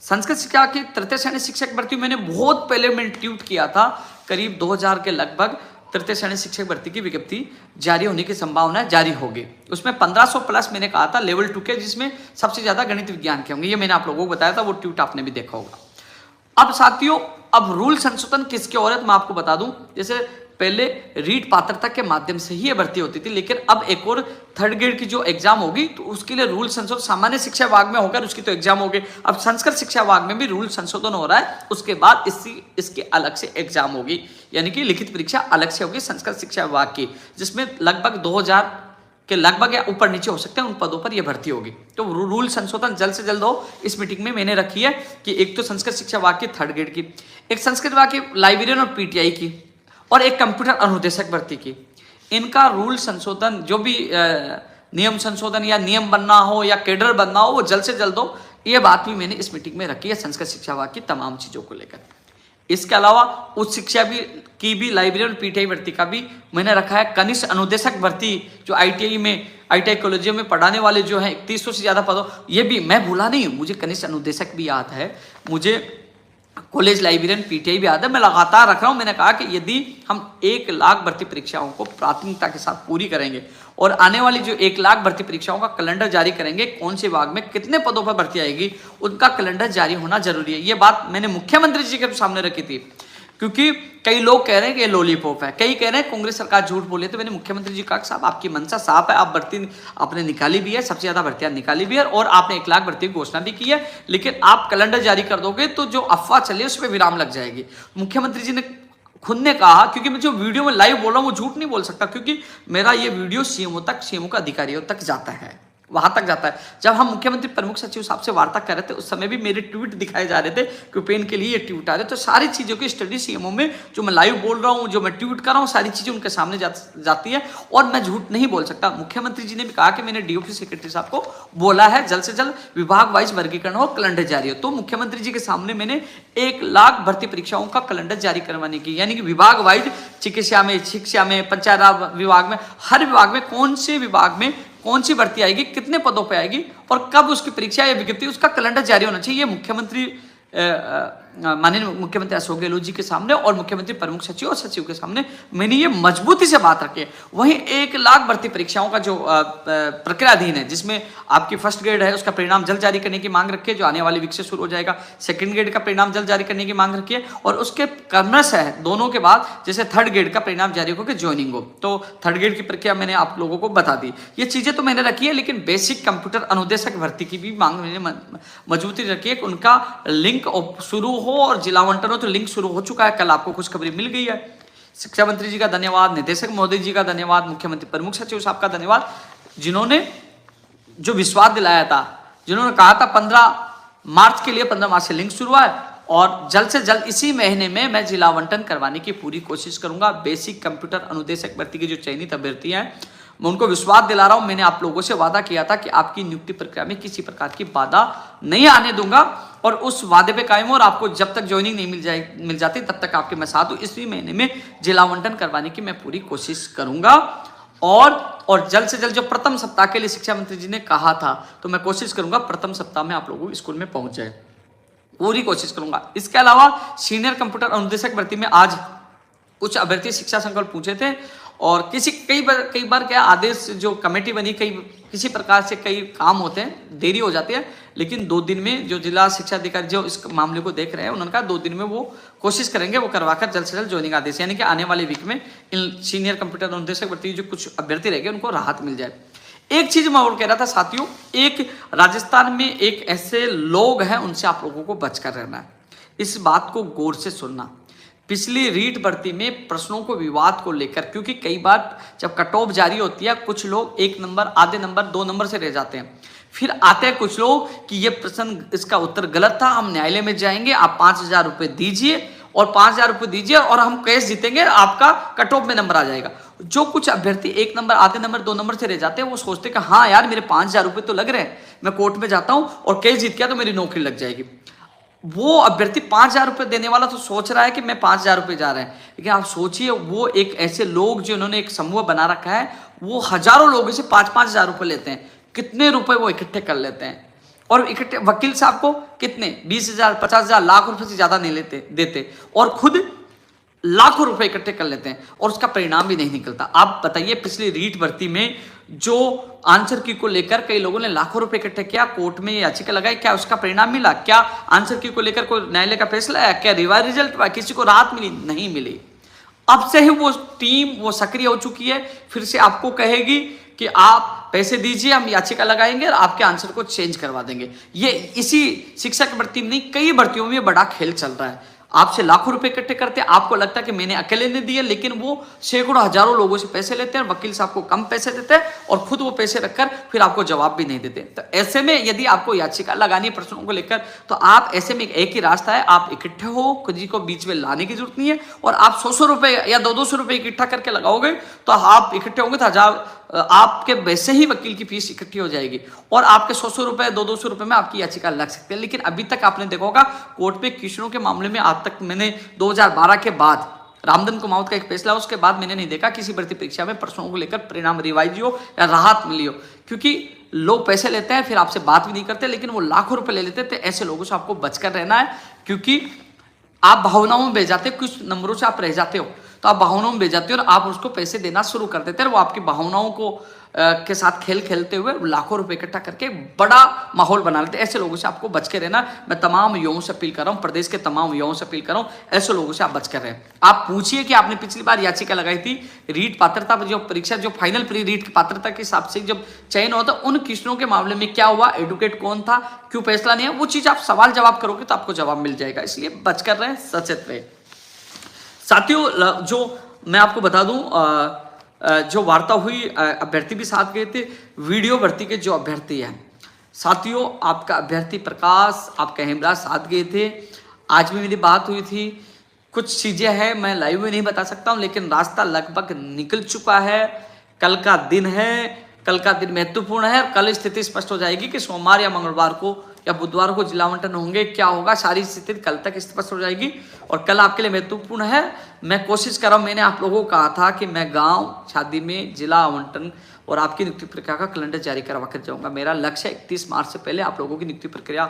संस्कृत शिक्षा की तृतीय श्रेणी शिक्षक भर्ती मैंने बहुत पहले मैंने ट्वीट किया था, करीब 2000 के लगभग तृतीय श्रेणी शिक्षक भर्ती की विज्ञप्ति जारी होने की संभावना जारी होगी। उसमें 1500 प्लस मैंने कहा था लेवल 2 के, जिसमें सबसे ज्यादा गणित विज्ञान के होंगे। ये मैंने आप लोगों को बताया था, वो ट्वीट आपने भी देखा होगा। अब साथियों, अब रूल संशोधन किसके और है तो मैं आपको बता दूं। जैसे पहले रीट पात्रता के माध्यम से ही ये भर्ती होती थी, लेकिन अब एक और थर्ड ग्रेड की जो एग्जाम होगी तो उसके लिए रूल संशोधन सामान्य शिक्षा विभाग में होकर उसकी तो एग्जाम होगी। अब संस्कृत शिक्षा विभाग में भी रूल संशोधन हो रहा है, उसके बाद इसके अलग से एग्जाम होगी, यानी कि लिखित परीक्षा अलग से होगी संस्कृत शिक्षा विभाग की, जिसमें लगभग 2000 के लगभग या ऊपर नीचे हो सकते हैं उन पदों पर यह भर्ती होगी। तो रूल संशोधन जल्द से जल्द हो, इस मीटिंग में मैंने रखी है कि एक तो संस्कृत शिक्षा विभाग की थर्ड ग्रेड की, एक संस्कृत विभाग की लाइब्रेरियन और पीटीआई की, और एक कंप्यूटर अनुदेशक भर्ती की। इनका रूल संशोधन जो भी नियम संशोधन या नियम बनना हो या कैडर बनना हो वो जल्द से जल्द हो, ये बात भी मैंने इस मीटिंग में रखी है संस्कृत शिक्षा विभाग की तमाम चीजों को लेकर। इसके अलावा उच्च शिक्षा की भी लाइब्रेरी और पीटीआई भर्ती का भी मैंने रखा है। कनिष्ठ अनुदेशक भर्ती जो आईटीआई कॉलेजों में पढ़ाने वाले जो है 3100 से ज्यादा पदों, ये भी मैं भूला नहीं हूँ, मुझे कनिष्ठ अनुदेशक भी याद है, मुझे कॉलेज लाइब्रेरियन पीटीआई भी याद है। मैं लगातार रख रहा हूं। मैंने कहा कि यदि हम 1 लाख भर्ती परीक्षाओं को प्राथमिकता के साथ पूरी करेंगे और आने वाली जो 1 लाख भर्ती परीक्षाओं का कैलेंडर जारी करेंगे, कौन से विभाग में कितने पदों पर भर्ती आएगी उनका कैलेंडर जारी होना जरूरी है। ये बात मैंने मुख्यमंत्री जी के सामने रखी थी, क्योंकि कई लोग कह रहे हैं कि ये लॉलीपॉप है, कई कह रहे हैं कांग्रेस सरकार झूठ बोली। तो मैंने मुख्यमंत्री जी कहा साहब आपकी मंशा साफ है, आप भर्ती आपने निकाली भी है, सबसे ज्यादा भर्तियां निकाली भी है और आपने 1 लाख भर्ती की घोषणा भी की है, लेकिन आप कैलेंडर जारी कर दोगे तो जो अफवाह चले उस पर विराम लग जाएगी। मुख्यमंत्री जी ने खुद ने कहा, क्योंकि मैं जो वीडियो में लाइव बोल रहा हूं वो झूठ नहीं बोल सकता, क्योंकि मेरा ये वीडियो सीएमओ का अधिकारियों तक जाता है, वहां तक जाता है। जब हम मुख्यमंत्री प्रमुख सचिव साहब से वार्ता कर रहे थे उस समय भी मेरे ट्वीट दिखाए जा रहे थे कि पेन के लिए ये ट्वीट आ रहे, तो सारी चीजों की स्टडी सीएमओ में जो मैं लाइव बोल रहा हूं, जो मैं ट्वीट कर रहा हूं, सारी चीजें उनके सामने जाती है और मैं झूठ नहीं बोल सकता। मुख्यमंत्री जी ने भी कहा कि मैंने डीओपी सेक्रेटरी साहब को बोला है जल्द से जल्द विभाग वाइज वर्गीकरण हो, कैलेंडर जारी हो। तो मुख्यमंत्री जी के सामने मैंने 1 लाख भर्ती परीक्षाओं का कैलेंडर जारी करवाने की, यानी कि विभाग वाइज चिकित्सा में, शिक्षा में, पंचायत राज विभाग में, हर विभाग में कौन से विभाग में कौन सी भर्ती आएगी, कितने पदों पे आएगी और कब उसकी परीक्षा या विज्ञप्ति, उसका कैलेंडर जारी होना चाहिए। मुख्यमंत्री माननीय मुख्यमंत्री अशोक गहलोत जी के सामने और मुख्यमंत्री प्रमुख सचिव और सचिव के सामने मैंने ये मजबूती से बात रखी है। वहीं 1 लाख भर्ती परीक्षाओं का जो प्रक्रियाधीन है, जिसमें आपकी फर्स्ट ग्रेड है उसका परिणाम जल्द जारी करने की मांग रखी है, जो आने वाली वीक से शुरू हो जाएगा। सेकंड ग्रेड का परिणाम जल्द जारी करने की मांग रखी है और उसके क्रमश है दोनों के बाद जैसे थर्ड ग्रेड का परिणाम जारी होकर ज्वाइनिंग हो, तो थर्ड ग्रेड की प्रक्रिया मैंने आप लोगों को बता दी। ये चीजें तो मैंने रखी है, लेकिन बेसिक कंप्यूटर अनुदेशक भर्ती की भी मांग मैंने मजबूती रखी है कि उनका लिंक शुरू हो और जिला आवंटन हो, तो लिंक शुरू हो चुका है, कल आपको खुशखबरी मिल गई है। शिक्षा मंत्री जी का धन्यवाद, निदेशक महोदय जी का धन्यवाद, मुख्यमंत्री प्रमुख सचिव साहब का धन्यवाद, जिन्होंने जो विश्वास दिलाया था, जिन्होंने कहा था 15 मार्च के लिए 15 मार्च से लिंक शुरू हुआ है और जल्द से जल्द इसी महीने में मैं जिला आवंटन करवाने की पूरी कोशिश करूंगा। बेसिक कंप्यूटर अनुदेशक भर्ती की जो चयनित अभ्यर्थियां हैं मैं उनको विश्वास दिला रहा हूं। मैंने आप लोगों से वादा किया था कि आपकी नियुक्ति प्रक्रिया में किसी प्रकार की बाधा नहीं आने दूंगा और उस वादे पे कायम हूं और आपको जब तक ज्वाइनिंग नहीं मिल जाती तब तक आपके मैं साथ हूं। इसी महीने में जिला आवंटन करवाने की मैं पूरी कोशिश करूंगा और जल्द से जल्द जो प्रथम सप्ताह के लिए शिक्षा मंत्री जी ने कहा था, तो मैं कोशिश करूंगा प्रथम सप्ताह में आप लोगों स्कूल में पहुंच जाए, पूरी कोशिश करूंगा। इसके अलावा सीनियर कंप्यूटर अनुदेशक भर्ती में आज कुछ अभ्यर्थी शिक्षा संकल्प पूछे थे और कई बार क्या आदेश जो कमेटी बनी, किसी प्रकार से कई काम होते हैं, देरी हो जाती है, लेकिन 2 दिन में जो जिला शिक्षा अधिकारी जो इस मामले को देख रहे हैं उन्होंने कहा 2 दिन में वो कोशिश करेंगे वो करवाकर जल्द से जल्द ज्वाइनिंग आदेश, यानी कि आने वाले वीक में इन सीनियर कंप्यूटर अनुदेशक भर्ती जो कुछ अभ्यर्थी रह गए उनको राहत मिल जाए। एक चीज मैं और कह रहा था साथियों, एक राजस्थान में एक ऐसे लोग हैं उनसे आप लोगों को बचकर रहना है, इस बात को गौर से सुनना। पिछली रीट भर्ती में प्रश्नों को विवाद को लेकर, क्योंकि कई बार जब कट ऑफ जारी होती है कुछ लोग 1 नंबर, आधे नंबर, 2 नंबर से रह जाते हैं, फिर आते हैं कुछ लोग कि ये प्रश्न इसका उत्तर गलत था, हम न्यायालय में जाएंगे, आप 5,000 रुपए दीजिए और 5,000 रुपए दीजिए और हम केस जीतेंगे, आपका कट ऑफ में नंबर आ जाएगा। जो कुछ अभ्यर्थी 1 नंबर, आधे नंबर, 2 नंबर से रह जाते हैं वो सोचते हैं कि हाँ यार मेरे 5,000 रुपए तो लग रहे हैं, मैं कोर्ट में जाता हूं और केस जीत गया तो मेरी नौकरी लग जाएगी। वो अभ्यर्थी 5,000 रुपए देने वाला तो सोच रहा है कि मैं 5,000 रुपए जा रहे हैं, लेकिन आप सोचिए वो एक ऐसे लोग जिन्होंने एक समूह बना रखा है, वो हजारों लोगों से 5-5 रुपए लेते हैं, कितने रुपए वो इकट्ठे कर लेते हैं और इकट्ठे वकील साहब को कितने 20,000, 50,000, लाख रुपए से ज्यादा नहीं देते और खुद लाखों रुपए इकट्ठे कर लेते हैं और उसका परिणाम भी नहीं निकलता। आप बताइए, पिछली रीट भर्ती में जो आंसर की को लेकर कई लोगों ने लाखों रुपए इकट्ठे किया, कोर्ट में याचिका लगाई, क्या उसका परिणाम मिला? क्या आंसर की को लेकर कोई न्यायालय का फैसला आया? क्या रिवाइज रिजल्ट हुआ? किसी को राहत मिली? नहीं मिली। अब से ही वो टीम वो सक्रिय हो चुकी है, फिर से आपको कहेगी कि आप पैसे दीजिए, हम याचिका लगाएंगे और आपके आंसर को चेंज करवा देंगे। ये इसी शिक्षक भर्ती में नहीं, कई भर्तियों में ये बड़ा खेल चल रहा है। आपसे लाखों रुपए इकट्ठे करते हैं, आपको लगता है कि मैंने अकेले ने दिए, लेकिन वो सैकड़ों हजारों लोगों से पैसे लेते हैं, वकील साहब को कम पैसे देते हैं और खुद वो पैसे रखकर फिर आपको जवाब भी नहीं देते। तो ऐसे में यदि आपको याचिका लगानी है प्रश्नों को लेकर, तो आप ऐसे में एक ही रास्ता है, आप इकट्ठे हो, किसी को बीच में लाने की जरूरत नहीं है। और आप 100 रुपए या 200 रुपए इकट्ठा करके लगाओगे तो आप इकट्ठे होंगे तो आपके वैसे ही वकील की फीस इकट्ठी हो जाएगी और आपके 100 रुपए 200 रुपए में आपकी याचिका लग सकती है। लेकिन अभी तक आपने देखा होगा कोर्ट में किशोरों के मामले में आज तक मैंने 2012 के बाद रामधन कुमावत का एक फैसला, उसके बाद मैंने नहीं देखा किसी भर्ती परीक्षा में प्रश्नों को लेकर परिणाम रिवाइज हो या राहत मिली हो। क्योंकि लोग पैसे लेते हैं, फिर आपसे बात भी नहीं करते, लेकिन वो लाखों रुपए ले लेते हैं। तो ऐसे लोगों से आपको बचकर रहना है, क्योंकि आप भावनाओं में बह जाते हो, कुछ नंबरों से आप रह जाते हो, तो आप भावनाओं में बह जाते हो और आप उसको पैसे देना शुरू कर देते हैं। वो आपकी भावनाओं को के साथ खेल खेलते हुए लाखों रुपए इकट्ठा करके बड़ा माहौल बना लेते हैं। ऐसे लोगों से आपको बच के रहना। मैं तमाम युवाओं से अपील कर रहा हूँ, प्रदेश के तमाम युवाओं से अपील कर रहा हूँ, ऐसे लोगों से आप बच कर रहें। आप पूछिए कि आपने पिछली बार याचिका लगाई थी, रीट पात्रता जो परीक्षा, जो फाइनल प्री रीट की पात्रता के हिसाब से जब चयन होता, उन किशोरों के मामले में क्या हुआ, एडवोकेट कौन था, क्यों फैसला नहीं है, वो चीज आप सवाल जवाब करोगे तो आपको जवाब मिल जाएगा। इसलिए बच कर रहें, सचेत रहें। साथियों, जो मैं आपको बता दूं, जो वार्ता हुई, अभ्यर्थी भी साथ गए थे, वीडियो भर्ती के जो अभ्यर्थी हैं, साथियों आपका अभ्यर्थी प्रकाश, आपका हेमराज साथ गए थे। आज भी मेरी बात हुई थी, कुछ चीजें हैं मैं लाइव में नहीं बता सकता हूं, लेकिन रास्ता लगभग निकल चुका है। कल का दिन है, कल का दिन महत्वपूर्ण है। कल स्थिति स्पष्ट हो जाएगी कि सोमवार या मंगलवार को या बुधवार को जिला आवंटन होंगे, क्या होगा, सारी स्थिति कल तक स्पष्ट हो जाएगी। और कल आपके लिए महत्वपूर्ण है। मैं कोशिश कर रहा हूं, मैंने आप लोगों को कहा था कि मैं गांव शादी में जिला आवंटन और आपकी नियुक्ति प्रक्रिया का कैलेंडर जारी करवा कर जाऊंगा। मेरा लक्ष्य है 31 मार्च से पहले आप लोगों की नियुक्ति प्रक्रिया,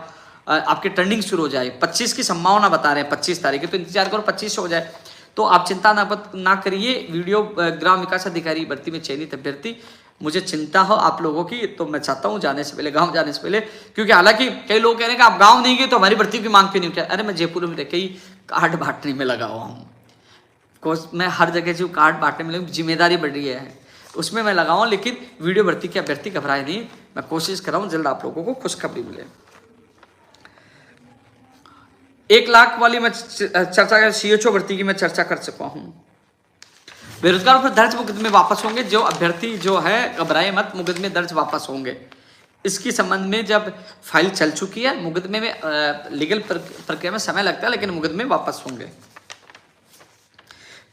आपकी ट्रेंडिंग शुरू हो जाए। 25 की संभावना बता रहे हैं, 25 तारीख है, तो इंतजार करो 25 से हो जाए। तो आप चिंता ना करिए। वीडियो ग्राम विकास अधिकारी भर्ती में चयनित अभ्यर्थी, मुझे चिंता हो आप लोगों की, तो मैं चाहता हूं जाने से पहले, गांव जाने से पहले, क्योंकि हालांकि कई लोग कह रहे हैं कि आप गांव नहीं गए तो हमारी भर्ती की मांग क्यों नहीं उठी। अरे मैं जयपुर में रहकर ही कार्ड बांटने में लगा हुआ हूँ, मैं हर जगह जो कार्ड बांटने में जिम्मेदारी बढ़ रही है उसमें मैं लगा हूँ। लेकिन वीडियो भर्ती के अभ्यर्थी घबराए नहीं, मैं कोशिश कर रहा हूँ जल्द आप लोगों को खुशखबरी मिले। 1 लाख वाली मैं चर्चा कर, CHO भर्ती की मैं चर्चा कर चुका हूँ। बेरोजगार पर दर्ज मुकदमे वापस होंगे। जो अभ्यर्थी जो है घबराए मत, मुकदमे दर्ज वापस होंगे। इसकी संबंध में जब फाइल चल चुकी है, मुकदमे में लीगल प्रक्रिया में समय लगता है, लेकिन मुकदमे वापस होंगे।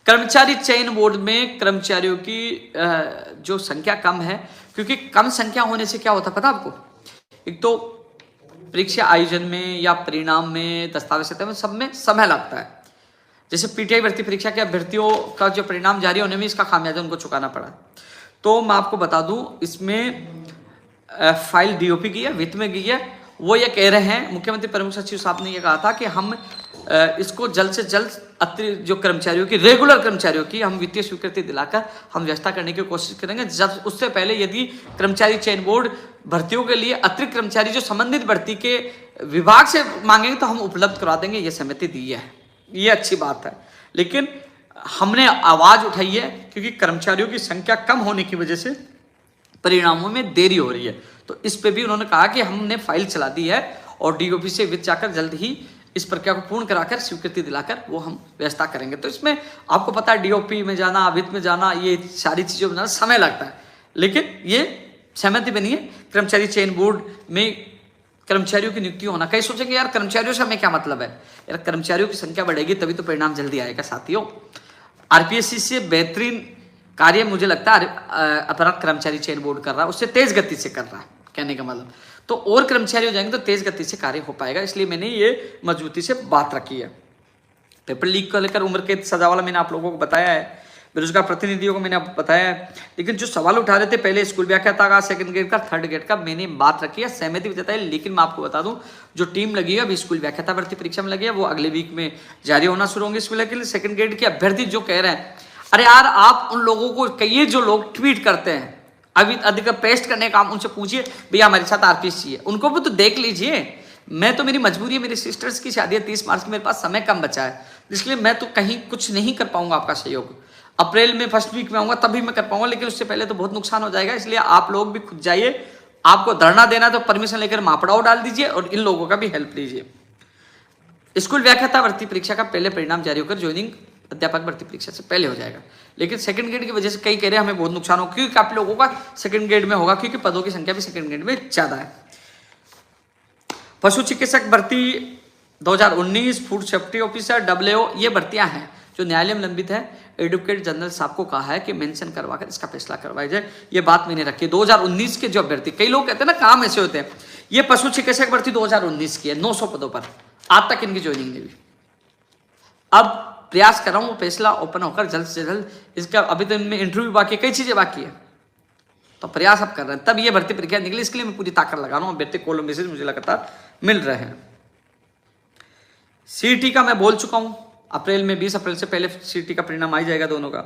कर्मचारी चयन बोर्ड में कर्मचारियों की जो संख्या कम है, क्योंकि कम संख्या होने से क्या होता है पता आपको, एक तो परीक्षा आयोजन में या परिणाम में, दस्तावेज में, सब में समय लगता है। जैसे PTI भर्ती परीक्षा के अभ्यर्थियों का जो परिणाम जारी होने में इसका खामियाजा उनको चुकाना पड़ा। तो मैं आपको बता दूं, इसमें फाइल DOP की है, वित्त में गई है। वो ये कह रहे हैं, मुख्यमंत्री प्रमुख सचिव साहब ने ये कहा था कि हम इसको जल्द से जल्द अतिरिक्त जो कर्मचारियों की, रेगुलर कर्मचारियों की हम वित्तीय स्वीकृति दिलाकर हम व्यवस्था करने की कोशिश करेंगे। जब उससे पहले यदि कर्मचारी चयन बोर्ड भर्तियों के लिए अतिरिक्त कर्मचारी जो संबंधित भर्ती के विभाग से मांगेंगे तो हम उपलब्ध करवा देंगे, ये सहमति दी है। ये अच्छी बात है, लेकिन हमने आवाज उठाई है क्योंकि कर्मचारियों की संख्या कम होने की वजह से परिणामों में देरी हो रही है। तो इस पे भी उन्होंने कहा कि हमने फाइल चला दी है और DOP से वित्त जाकर जल्द ही इस प्रक्रिया को पूर्ण कराकर स्वीकृति दिलाकर वो हम व्यवस्था करेंगे। तो इसमें आपको पता है DOP में जाना, वित्त में जाना, ये सारी चीजों में जाना समय लगता है, लेकिन ये सहमति बनी है। कर्मचारी चयन बोर्ड में कर्मचारियों की नियुक्ति होना। कई सोचेंगे यार कर्मचारियों से हमें क्या मतलब है, यार कर्मचारियों की संख्या बढ़ेगी तभी तो परिणाम जल्दी आएगा। साथियों, RPSC से बेहतरीन कार्य मुझे लगता है अपना कर्मचारी चयन बोर्ड कर रहा है, उससे तेज गति से कर रहा है, कहने का मतलब। तो और कर्मचारी हो जाएंगे तो तेज गति से कार्य हो पाएगा, इसलिए मैंने ये मजबूती से बात रखी है। पेपर लीक को लेकर उम्र कैद सजा वाला मैंने आप लोगों को बताया है। बेरोजगार प्रतिनिधियों को मैंने अब बताया है। लेकिन जो सवाल उठा रहे थे पहले स्कूल व्याख्याता का, सेकंड ग्रेड का, थर्ड ग्रेड का, मैंने बात रखी है, सहमति भी जताई। लेकिन मैं आपको बता दूं जो टीम लगी है अभी स्कूल व्याख्याता भर्ती परीक्षा में लगी है वो अगले वीक में जारी होना शुरू होंगे स्कूल के लिए। सेकंड ग्रेड के अभ्यर्थी जो कह रहे हैं, अरे यार आप उन लोगों को कहिए जो लोग ट्वीट करते हैं अभी अधिक पेस्ट करने का काम, उनसे पूछिए भैया हमारे साथ आरपीएस चाहिए, उनको भी तो देख लीजिए। मैं तो मेरी मजबूरी है, मेरी सिस्टर्स की शादी है 30 मार्च की, मेरे पास समय कम बचा है, इसलिए मैं तो कहीं कुछ नहीं कर पाऊंगा आपका सहयोग। अप्रैल में फर्स्ट वीक में आऊंगा तभी मैं कर पाऊंगा, लेकिन उससे पहले तो बहुत नुकसान हो जाएगा। इसलिए आप लोग भी खुद जाइए, आपको धरना देना तो परमिशन लेकर मापड़ाओ डाल दीजिए और इन लोगों का भी हेल्प लीजिए। स्कूल व्याख्याता भर्ती परीक्षा का पहले परिणाम जारी होकर ज्वाइनिंग अध्यापक भर्ती परीक्षा से पहले हो जाएगा। लेकिन सेकंड ग्रेड की वजह से कई कह रहे हैं हमें बहुत नुकसान होगा, क्योंकि आप लोगों का सेकंड ग्रेड में होगा, क्योंकि पदों की संख्या भी सेकंड ग्रेड में ज्यादा है। पशु चिकित्सक भर्ती 2019, फूड सेफ्टी ऑफिसर WO, ये भर्तियां हैं जो न्यायालय में लंबित है। एडवोकेट जनरल साहब को कहा है कि मेंशन करवाकर इसका फैसला करवाया जाए, ये बात मैंने रखी। 2019 के जो अभ्यर्थी, कई लोग कहते हैं ना काम ऐसे होते हैं, ये पशु चिकित्सक भर्ती 2019 की है, 900 पदों पर, आज तक इनकी ज्वाइनिंग नहीं हुई। अब प्रयास कर रहा हूँ फैसला ओपन होकर जल्द से जल्द इसका, अभी तो इनमें इंटरव्यू बाकी है, कई चीजें बाकी है, तो प्रयास अब कर रहे हैं, तब ये भर्ती प्रक्रिया निकली। इसके लिए मैं पूरी ताकत लगा रहा हूँ, अभ्यर्थी कॉलम मैसेज मुझे लगातार मिल रहे हैं। सीईटी का मैं बोल चुका हूं, अप्रैल में 20 अप्रैल से पहले सीईटी का परिणाम आ जाएगा दोनों का।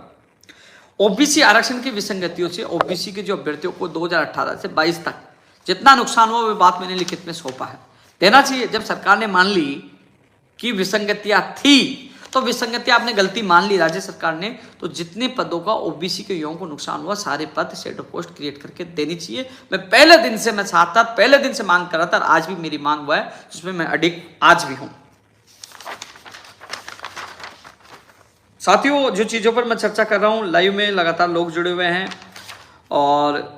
ओबीसी आरक्षण की विसंगतियों से ओबीसी के जो अभ्यर्थियों को 2018 से 22 तक जितना नुकसान हुआ वो बात मैंने लिखित में सौंपा है, देना चाहिए। जब सरकार ने मान ली कि विसंगतियां थी, तो विसंगतियां आपने गलती मान ली राज्य सरकार ने, तो जितने पदों का ओबीसी के युवाओं को नुकसान हुआ सारे पद शेडो पोस्ट क्रिएट करके देनी चाहिए। मैं पहले दिन से मैं साथ था, पहले दिन से मांग कर रहा था, आज भी मेरी मांग हुआ है जिसमें मैं अडिग आज भी हूं। साथियों, जो चीजों पर मैं चर्चा कर रहा हूं, लाइव में लगातार लोग जुड़े हुए हैं और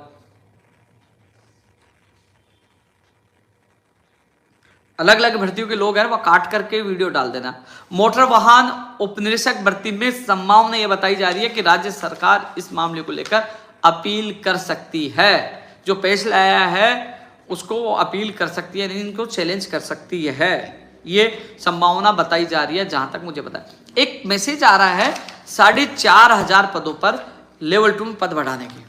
अलग अलग भर्तियों के लोग हैं, वह काट करके वीडियो डाल देना। मोटर वाहन उपनिरीक्षक भर्ती में संभावना यह बताई जा रही है कि राज्य सरकार इस मामले को लेकर अपील कर सकती है। जो फैसला आया है उसको वो अपील कर सकती है, इनको चैलेंज कर सकती है, ये संभावना बताई जा रही है जहां तक मुझे पता है। एक मैसेज आ रहा है 4500 पदों पर लेवल 2 में पद बढ़ाने की।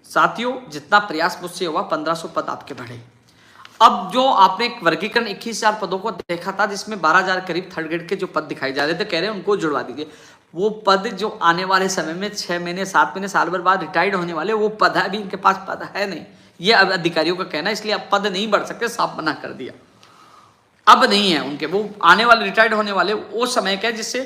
साथियों, जितना प्रयास मुझसे हुआ 1500 पद आपके बढ़े। अब जो आपने एक वर्गीकरण 21,000 पदों को देखा था जिसमें 12,000 करीब थर्ड ग्रेड के जो पद दिखाई जा रहे थे, कह रहे हैं उनको जुड़वा दीजिए। वो पद जो आने वाले समय में 6 महीने 7 महीने साल भर बाद रिटायर्ड होने वाले वो पद है, अभी इनके पास पद है नहीं, ये अब अधिकारियों का कहना है, इसलिए अब पद नहीं बढ़ सकते, साफ मना कर दिया। अब नहीं है उनके, वो आने वाले रिटायर्ड होने वाले वो समय का है जिससे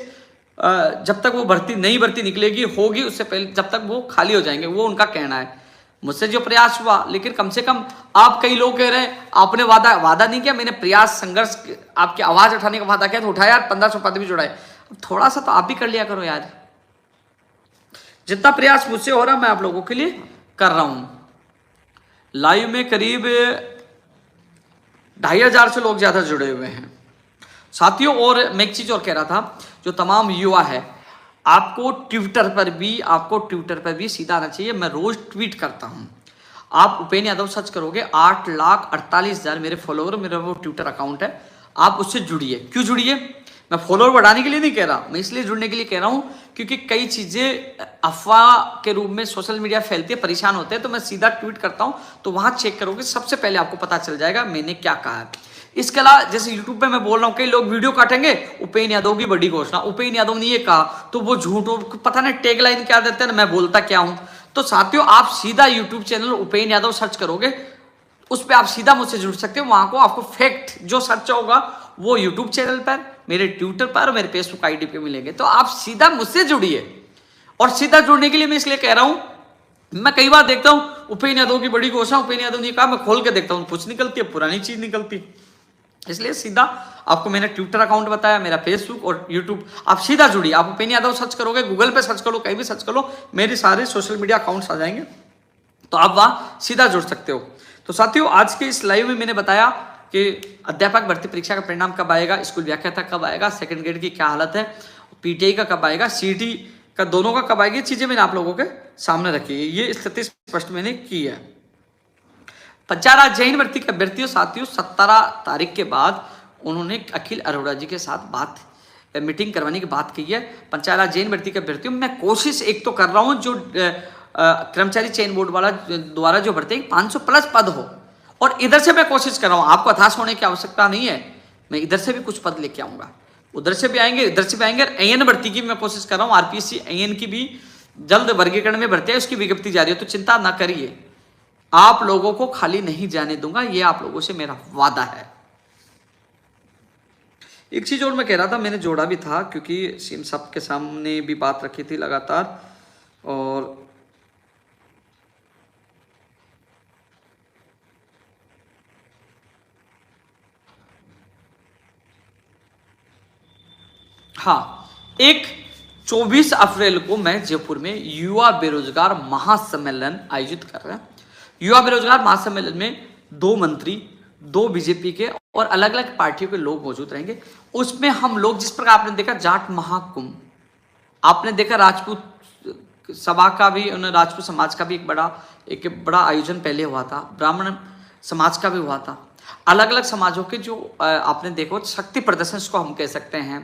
जब तक वो नई भर्ती निकलेगी होगी उससे पहले जब तक वो खाली हो जाएंगे, वो उनका कहना है। मुझसे जो प्रयास हुआ, लेकिन कम से कम आप कई लोग कह रहे हैं आपने वादा नहीं किया, मैंने प्रयास संघर्ष आपकी आवाज उठाने का वादा किया तो उठाया यार, 1500 पद भी जुड़ाए। थोड़ा सा तो आप भी कर लिया करो यार। जितना प्रयास मुझसे हो रहा मैं आप लोगों के लिए कर रहा हूं। लाइव में करीब 2500 से लोग ज्यादा जुड़े हुए हैं साथियों। और मैं एक चीज और कह रहा था, जो तमाम युवा है आपको ट्विटर पर भी सीधा आना चाहिए। मैं रोज ट्वीट करता हूं, आप उपेंद्र यादव सर्च करोगे 8,48,000 मेरे फॉलोअर, मेरा वो ट्विटर अकाउंट है, आप उससे जुड़िए। क्यों जुड़िए? मैं फॉलोअर बढ़ाने के लिए नहीं कह रहा, मैं इसलिए जुड़ने के लिए कह रहा हूं क्योंकि कई चीजें अफवाह के रूप में सोशल मीडिया फैलती है, परेशान होते हैं, तो मैं सीधा ट्वीट करता हूं, तो वहां चेक करोगे सबसे पहले आपको पता चल जाएगा मैंने क्या कहा है। इसके अलावा जैसे यूट्यूब पे मैं बोल रहा हूं, कई लोग वीडियो काटेंगे, उपेंद्र यादव की बड़ी घोषणा, उपेंद्र यादव ने ये कहा, तो वो झूठ पता नहीं टैगलाइन क्या देते हैं, मैं बोलता क्या हूं। तो साथियों, आप सीधा YouTube channel Upendra Yadav search करोगे, उस पर आप सीधा मुझसे जुड़ सकते हो। वहां को आपको फैक्ट जो सच होगा वो यूट्यूब चैनल पर, मेरे ट्विटर पर और मेरे फेसबुक आईडी पे मिलेंगे, तो आप सीधा मुझसे जुड़िए। और सीधा जुड़ने के लिए मैं इसलिए कह रहा हूं, मैं कई बार देखता हूं उपेंद्र यादव की बड़ी घोषणा, उपेंद्र यादव ने कहा, मैं खोल के देखता हूं कुछ निकलती है, पुरानी चीज निकलती। इसलिए सीधा आपको मैंने ट्विटर अकाउंट बताया, मेरा फेसबुक और यूट्यूब, आप सीधा जुड़िए। आप उपेंद्र यादव सर्च करोगे, गूगल पे सर्च करो, कहीं भी सर्च करो, मेरे सारे सोशल मीडिया अकाउंट्स आ जाएंगे, तो आप वहां सीधा जुड़ सकते हो। तो साथियों, आज के इस लाइव में मैंने बताया कि अध्यापक भर्ती परीक्षा का परिणाम कब आएगा, स्कूल व्याख्याता कब आएगा, सेकंड ग्रेड की क्या हालत है, पीटीआई का कब आएगा, सीटी का दोनों का कब आएगी, चीजें मैंने आप लोगों के सामने रखी है, ये स्थिति स्पष्ट मैंने की है। पंचायत जैन भर्ती के अभ्यर्थियों साथियों 17 तारीख के बाद उन्होंने अखिल अरोड़ा जी के साथ बात मीटिंग करवाने की बात की है। पंचायत राज जैन भर्ती के अभ्यर्थियों मैं कोशिश एक तो कर रहा हूँ, जो कर्मचारी चयन बोर्ड वाला द्वारा जो भर्ती 500 प्लस पद हो, और इधर से मैं कोशिश कर रहा हूँ, आपको हताश होने की आवश्यकता नहीं है, मैं इधर से भी कुछ पद लेके आऊंगा, उधर से भी आएंगे, इधर से भी आएंगे। एएन भर्ती की मैं कोशिश कर रहा हूँ, आरपीएससी एएन की भी जल्द वर्गीकरण में भर्ती है, उसकी विज्ञप्ति जारी है, तो चिंता ना करिए, आप लोगों को खाली नहीं जाने दूंगा, ये आप लोगों से मेरा वादा है। एक चीज और मैं कह रहा था, मैंने जोड़ा भी था क्योंकि सीएम साहब के सामने भी बात रखी थी लगातार, और हाँ, एक 24 अप्रैल को मैं जयपुर में युवा बेरोजगार महासम्मेलन आयोजित कर रहे हैं। युवा बेरोजगार महासम्मेलन में 2 मंत्री, 2 बीजेपी के और अलग अलग पार्टियों के लोग मौजूद रहेंगे। उसमें हम लोग, जिस प्रकार आपने देखा जाट महाकुंभ, आपने देखा राजपूत सभा का भी, राजपूत समाज का भी एक बड़ा आयोजन पहले हुआ था, ब्राह्मण समाज का भी हुआ था, अलग अलग समाजों के जो आपने देखो शक्ति प्रदर्शन को हम कह सकते हैं।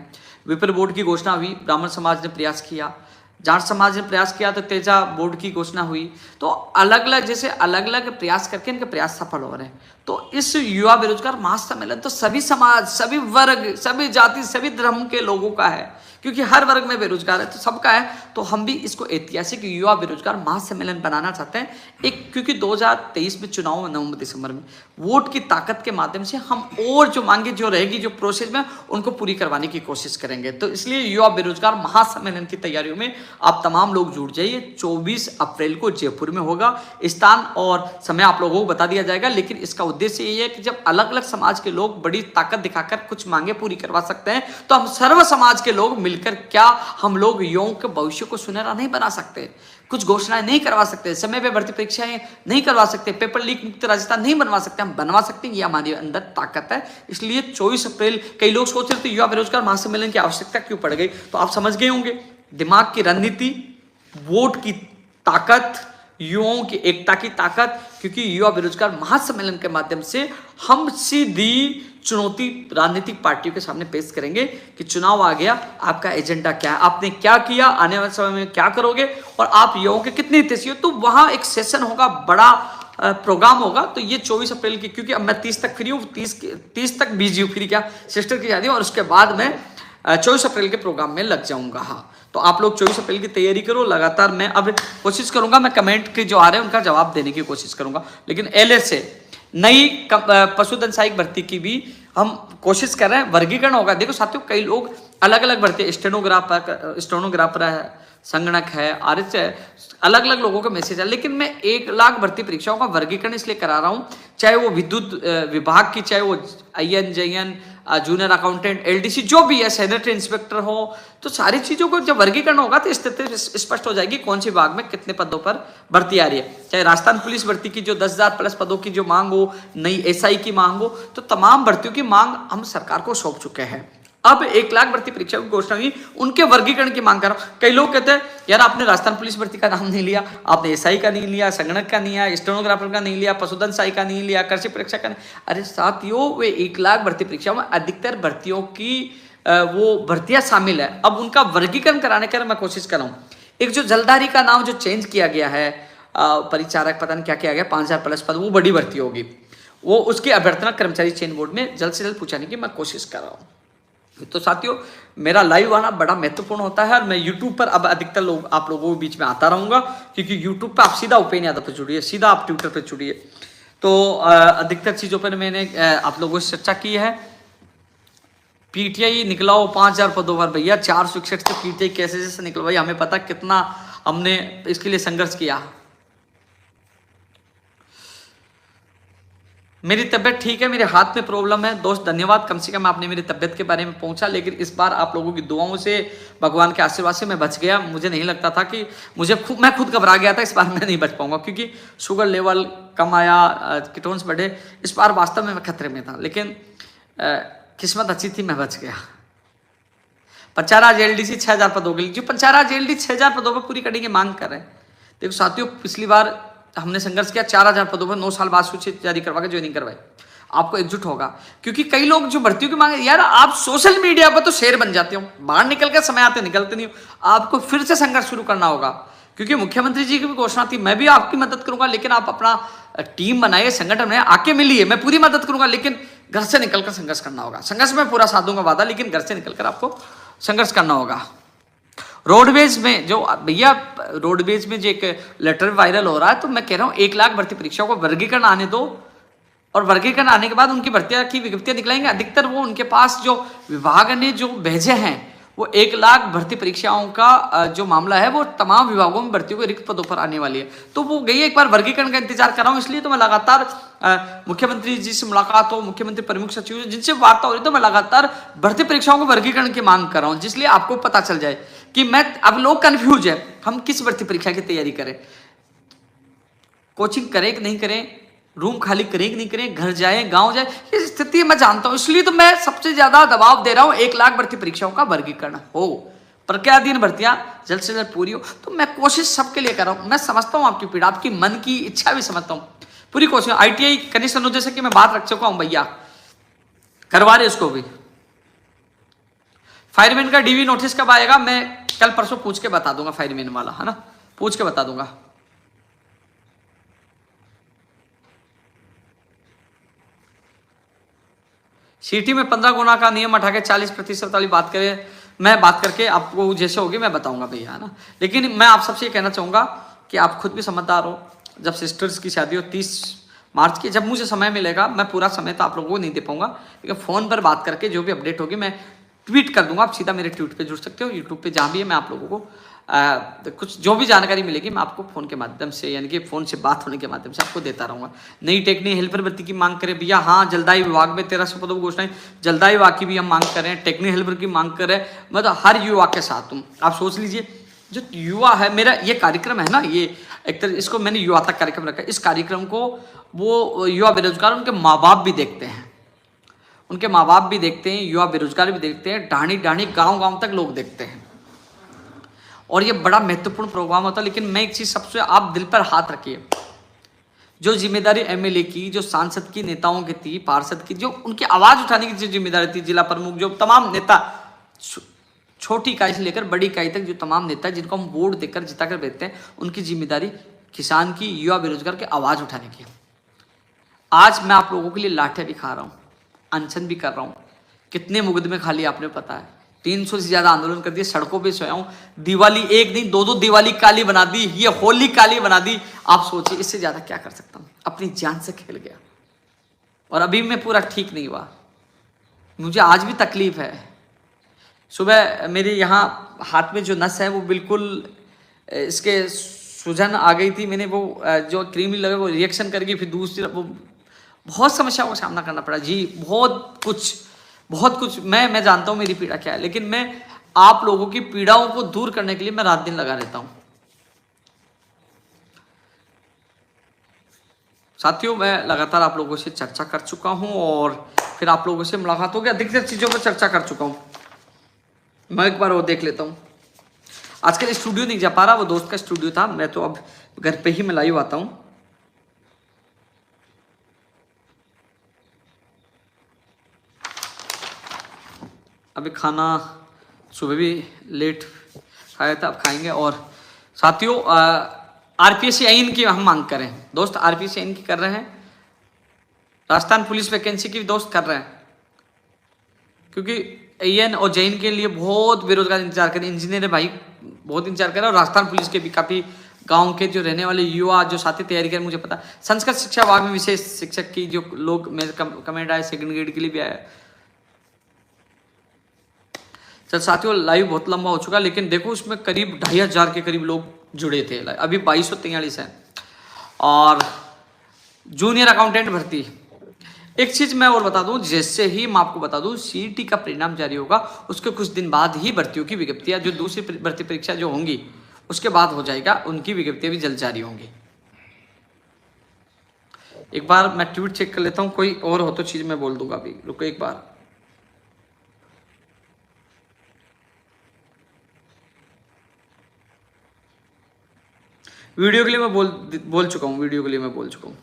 विपिन बोर्ड की घोषणा हुई, ब्राह्मण समाज ने प्रयास किया, जाट समाज ने प्रयास किया, तो तेजा बोर्ड की घोषणा हुई। तो अलग अलग जैसे अलग अलग प्रयास करके इनके प्रयास सफल हो रहे हैं। तो इस युवा बेरोजगार महासम्मेलन तो सभी समाज, सभी वर्ग, सभी जाति, सभी धर्म के लोगों का है, क्योंकि हर वर्ग में बेरोजगार है, तो सबका है। तो हम भी इसको ऐतिहासिक युवा बेरोजगार महासम्मेलन बनाना चाहते हैं एक, क्योंकि 2023 में चुनाव नवंबर दिसंबर में, वोट की ताकत के माध्यम से हम और जो मांगे जो रहेगी जो प्रोसेस में, उनको पूरी करवाने की कोशिश करेंगे। तो इसलिए युवा बेरोजगार महासम्मेलन की तैयारियों में आप तमाम लोग जुड़ जाइए। 24 अप्रैल को जयपुर में होगा, स्थान और समय आप लोगों को बता दिया जाएगा, लेकिन इसका उद्देश्य ये है कि जब अलग अलग समाज के लोग बड़ी ताकत दिखाकर कुछ मांगे पूरी करवा सकते हैं, तो हम सर्व समाज के लोग मिलकर क्या हम लोग युवाओं के भविष्य को सुनहरा नहीं बना सकते? कुछ घोषणाएं नहीं करवा सकते, समय पे भर्ती परीक्षाएं नहीं करवा सकते, पेपर लीक मुक्त राजस्थान नहीं बनवा सकते, हम बनवा सकते हैं, ये हमारे अंदर ताकत है। इसलिए 24 अप्रैल, कई लोग सोच रहे थे युवा बेरोजगार महासम्मेलन की आवश्यकता क्यों पड़ गई, तो आप समझ गए होंगे, दिमाग की रणनीति, वोट की ताकत, युवाओं की एकता की ताकत, क्योंकि युवा बेरोजगार महासम्मेलन के माध्यम से हम सीधी चुनौती राजनीतिक पार्टियों के सामने पेश करेंगे कि चुनाव आ गया, आपका एजेंडा क्या है, आपने क्या किया, आने वाले समय में क्या करोगे, और आप युवाओं के कितने हितैषी हो। तो वहां एक सेशन होगा, बड़ा प्रोग्राम होगा। तो ये 24 अप्रैल की, क्योंकि अब मैं 30 तक फ्री हूँ, 30 तक बिजी हूँ, फ्री क्या, सिस्टर की शादी, और उसके बाद मैं 24 अप्रैल के प्रोग्राम में लग जाऊंगा। हाँ, तो आप लोग 24 अप्रैल की तैयारी करो लगातार। मैं अब कोशिश करूंगा, मैं कमेंट के जो आ रहे हैं उनका जवाब देने की कोशिश करूंगा, लेकिन एलए से नई पशुधन सहायक भर्ती की भी हम कोशिश कर रहे हैं, वर्गीकरण होगा। देखो साथियों, कई लोग अलग अलग भर्ती, स्टेनोग्राफर है, संगणक है, आरएच है, अलग अलग लोगों का मैसेज है, लेकिन मैं 1 लाख भर्ती परीक्षाओं का वर्गीकरण इसलिए करा रहा हूं, चाहे वो विद्युत विभाग की, चाहे वो IN, JN, junior accountant, LDC, जो भी है, सैनिटरी इंस्पेक्टर हो, तो सारी चीजों को जब वर्गीकरण होगा तो स्थिति स्पष्ट हो जाएगी कौन से विभाग में कितने पदों पर भर्ती आ रही है। चाहे राजस्थान पुलिस भर्ती की जो 10,000 प्लस पदों की जो मांग हो, नई एसआई की मांग हो, तो तमाम भर्तियों की मांग हम सरकार को सौंप चुके हैं। अब 1 लाख भर्ती परीक्षा की घोषणा हुई, उनके वर्गीकरण की मांग कर रहा हूं। कई लोग कहते हैं यार आपने राजस्थान पुलिस भर्ती का नाम नहीं लिया, आपने एसआई का नहीं लिया, संगणक का नहीं लिया, स्टेनोग्राफर का नहीं लिया, पशुधन सहायक का नहीं लिया, कृषि परीक्षा का नहीं। अरे साथियों, वे 1 लाख भर्ती परीक्षा में अधिकतर भर्तियों की वो भर्तियां शामिल है। अब उनका वर्गीकरण कराने का मैं कोशिश कर रहा हूँ। एक जो जलधारी का नाम जो चेंज किया गया है, परिचारक पता नहीं क्या किया गया, 5,000 प्लस पद, वो बड़ी भर्ती होगी, वो उसकी अभ्यर्थना कर्मचारी चयन बोर्ड में जल्द से जल्द पहुंचाने की मैं कोशिश कर रहा हूँ। तो साथियों, मेरा लाइव आना बड़ा महत्वपूर्ण होता है, और मैं YouTube पर अब अधिकतर लोग आप लोगों के बीच में आता रहूंगा, क्योंकि YouTube पर आप सीधा उपेन्द्र यादव पर जुड़िए, सीधा आप ट्विटर पर जुड़िए। तो अधिकतर चीजों पर मैंने आप लोगों से चर्चा की है। पीटीआई निकलाओ 5,000 पदों पर, भैया 461 से पीटीआई कैसे निकलवाई, हमें पता कितना हमने इसके लिए संघर्ष किया। मेरी तबीयत ठीक है, मेरे हाथ में प्रॉब्लम है। दोस्त धन्यवाद, कम से कम आपने मेरी तबीयत के बारे में पहुंचा, लेकिन इस बार आप लोगों की दुआओं से, भगवान के आशीर्वाद से मैं बच गया। मुझे नहीं लगता था कि मैं खुद घबरा गया था, इस बार मैं नहीं बच पाऊंगा, क्योंकि शुगर लेवल कम आया, कीटोन्स बढ़े, इस बार वास्तव में मैं खतरे में था, लेकिन किस्मत अच्छी थी, मैं बच गया। पंचायत एलडीसी 6,000 पदों के लिए, जो पंचायत एलडीसी 6,000 पदों पर पूरी करने की मांग कर रहे हैं। देखो साथियों, पिछली बार हमने संघर्ष किया, 4,000 पदों पर 9 साल बाद सूची जारी करवा के ज्वाइनिंग करवाई। आपको एकजुट होगा। क्योंकि कई लोग जो भर्तियों की मांगे, यार आप सोशल मीडिया पर तो शेर बन जाते हो, बाहर निकल कर समय आते निकलते नहीं हो, आपको फिर से संघर्ष शुरू करना होगा। क्योंकि मुख्यमंत्री जी की भी घोषणा थी, मैं भी आपकी मदद करूंगा, लेकिन आप अपना टीम बनाइए, संगठन बनाइए, आके मिलिए, मैं पूरी मदद करूंगा, लेकिन घर से निकलकर संघर्ष करना होगा। संघर्ष में पूरा साथ दूंगा वादा, लेकिन घर से निकलकर आपको संघर्ष करना होगा। रोडवेज में जो भैया, रोडवेज में जो एक लेटर वायरल हो रहा है, तो मैं कह रहा हूं 1 लाख भर्ती परीक्षाओं को वर्गीकरण आने दो, और वर्गीकरण आने के बाद उनकी भर्तियां की विज्ञप्तियां निकलेंगे। अधिकतर वो उनके पास जो विभाग ने जो भेजे हैं, वो 1 लाख भर्ती परीक्षाओं का जो मामला है, वो तमाम विभागों में भर्तियों को रिक्त पदों पर आने वाली है। तो वो गई, एक बार वर्गीकरण का इंतजार कर रहा हूं, इसलिए तो मैं लगातार मुख्यमंत्री जी से मुलाकात हो, मुख्यमंत्री प्रमुख सचिव जिनसे वार्ता हो रही, तो मैं लगातार भर्ती परीक्षाओं को वर्गीकरण की मांग कर रहा हूं, जिसलिए आपको पता चल जाए कि मैं, अब लोग कंफ्यूज है, हम किस भर्ती परीक्षा की तैयारी करें, कोचिंग करें कि नहीं करें, रूम खाली करें कि नहीं करें, घर जाएं गांव जाएं, ये स्थिति मैं जानता हूं। इसलिए तो मैं सबसे ज्यादा दबाव दे रहा हूं 1 लाख भर्ती परीक्षाओं का वर्गीकरण हो, प्रक्रियाधीन भर्तियां जल्द से जल्द पूरी हो। तो मैं कोशिश सबके लिए कर रहा हूं, मैं समझता हूं आपकी पीड़ा, आपकी मन की इच्छा भी समझता हूं, पूरी कोशिश। ITI कनिष्ठ अनुदेशक जैसे कि मैं बात रख चुका हूं भैया, करवा रहे उसको भी। फायरमैन का DV नोटिस कब आएगा, मैं कल परसों पूछ के बता दूंगा, फायरमैन वाला है ना, पूछ के बता दूंगा। सीटी में 15 गुना का नियम हटा के 40% वाली बात करें, मैं बात करके आपको जैसे होगी मैं बताऊंगा भैया, है ना। लेकिन मैं आप सबसे ये कहना चाहूंगा कि आप खुद भी समझदार हो। जब सिस्टर्स की शादी हो 30 मार्च की, जब मुझे समय मिलेगा, मैं पूरा समय तो आप लोगों को नहीं दे पाऊंगा, लेकिन फोन पर बात करके जो भी अपडेट होगी मैं ट्वीट कर दूंगा, आप सीधा मेरे ट्वीट पे जुड़ सकते हो, यूट्यूब पे जहाँ भी है, मैं आप लोगों को कुछ जो भी जानकारी मिलेगी मैं आपको फोन के माध्यम से, यानी कि फोन से बात होने के माध्यम से आपको देता रहूंगा। नई टेक्निकल हेल्पर भर्ती की मांग करें भैया, हाँ जलदायु विभाग में 1300 पदों की घोषणा, जलदायु विभाग की भी हम मांग कर रहे हैं, टेक्निकल हेल्पर की मांग कर रहे हैं, मतलब हर युवा के साथ हूँ। आप सोच लीजिए, जो युवा है, मेरा ये कार्यक्रम है ना, ये एक तरह इसको मैंने युवा तक कार्यक्रम रखा है। इस कार्यक्रम को वो युवा बेरोजगार, उनके माँ बाप भी देखते हैं, उनके माँ बाप भी देखते हैं, युवा बेरोजगार भी देखते हैं, ढाणी ढाणी गांव गांव तक लोग देखते हैं, और ये बड़ा महत्वपूर्ण प्रोग्राम होता है। लेकिन मैं एक चीज सबसे, आप दिल पर हाथ रखिए, जो जिम्मेदारी MLA की, जो सांसद की, नेताओं की थी, पार्षद की, जो उनकी आवाज उठाने की जो जिम्मेदारी थी, जिला प्रमुख, जो तमाम नेता, छोटी इकाई से लेकर बड़ी इकाई तक जो तमाम नेता जिनको हम वोट देकर जिता कर भेजते हैं, उनकी जिम्मेदारी किसान की, युवा बेरोजगार की आवाज उठाने की। आज मैं आप लोगों के लिए लाठियां भी खा रहा हूं, अनशन भी कर रहा हूं, कितने मुकदमे खाली आपने पता है, 300 से ज्यादा आंदोलन कर दिए, सड़कों पे सोया हूं, दिवाली एक नहीं 2-2 दिवाली काली बना दी, ये होली काली बना दी। आप सोचिए इससे ज्यादा क्या कर सकता हूं, अपनी जान से खेल गया, और अभी मैं पूरा ठीक नहीं हुआ, मुझे आज भी तकलीफ है। सुबह मेरे यहाँ हाथ में जो नस है वो बिल्कुल इसके सूजन आ गई थी, मैंने वो जो क्रीम लगा वो रिएक्शन कर गई, फिर दूसरी वो बहुत समस्याओं का सामना करना पड़ा जी, बहुत कुछ मैं जानता हूँ मेरी पीड़ा क्या है, लेकिन मैं आप लोगों की पीड़ाओं को दूर करने के लिए मैं रात दिन लगा रहता हूं। साथियों, मैं लगातार आप लोगों से चर्चा कर चुका हूं, और फिर आप लोगों से मुलाकात हो गया, अधिकतर चीजों पर चर्चा कर चुका हूं। मैं एक बार वो देख लेता हूं। आजकल स्टूडियो नहीं जा पा रहा, वो दोस्त का स्टूडियो था, मैं तो अब घर पे ही मैं लाइव आता हूं। अभी खाना सुबह भी लेट खाया था, अब खाएंगे। और साथियों, RPSC आइन की हम मांग करें, दोस्त RPSC आइन की कर रहे हैं, राजस्थान पुलिस वैकेंसी की भी दोस्त कर रहे हैं, क्योंकि AN और JEIN के लिए बहुत बेरोजगार इंतजार कर रहे हैं, इंजीनियर भाई बहुत इंतजार कर रहे हैं, और राजस्थान पुलिस के भी काफी गांव के जो रहने वाले युवा जो साथी तैयारी करें, मुझे पता। संस्कृत शिक्षा विभाग में विशेष शिक्षक की जो लोग मेरे कमेंट आए, सेकंड ग्रेड के लिए भी आया। चल साथियों, लाइव बहुत लंबा हो चुका, लेकिन देखो उसमें करीब 2500 के करीब लोग जुड़े थे, अभी 2243 है। और जूनियर अकाउंटेंट भर्ती, एक चीज मैं और बता दूं, जैसे ही मैं आपको बता दूं CET का परिणाम जारी होगा, उसके कुछ दिन बाद ही भर्तियों की विज्ञप्तियां, जो दूसरी भर्ती परीक्षा जो होंगी उसके बाद हो जाएगा, उनकी विज्ञप्तियां भी जल्द जारी होंगी। एक बार मैं ट्वीट चेक कर लेता हूं, कोई और हो तो चीज मैं बोल दूंगा, अभी रुको एक बार। वीडियो के लिए मैं बोल चुका हूं, वीडियो के लिए मैं बोल चुका हूं।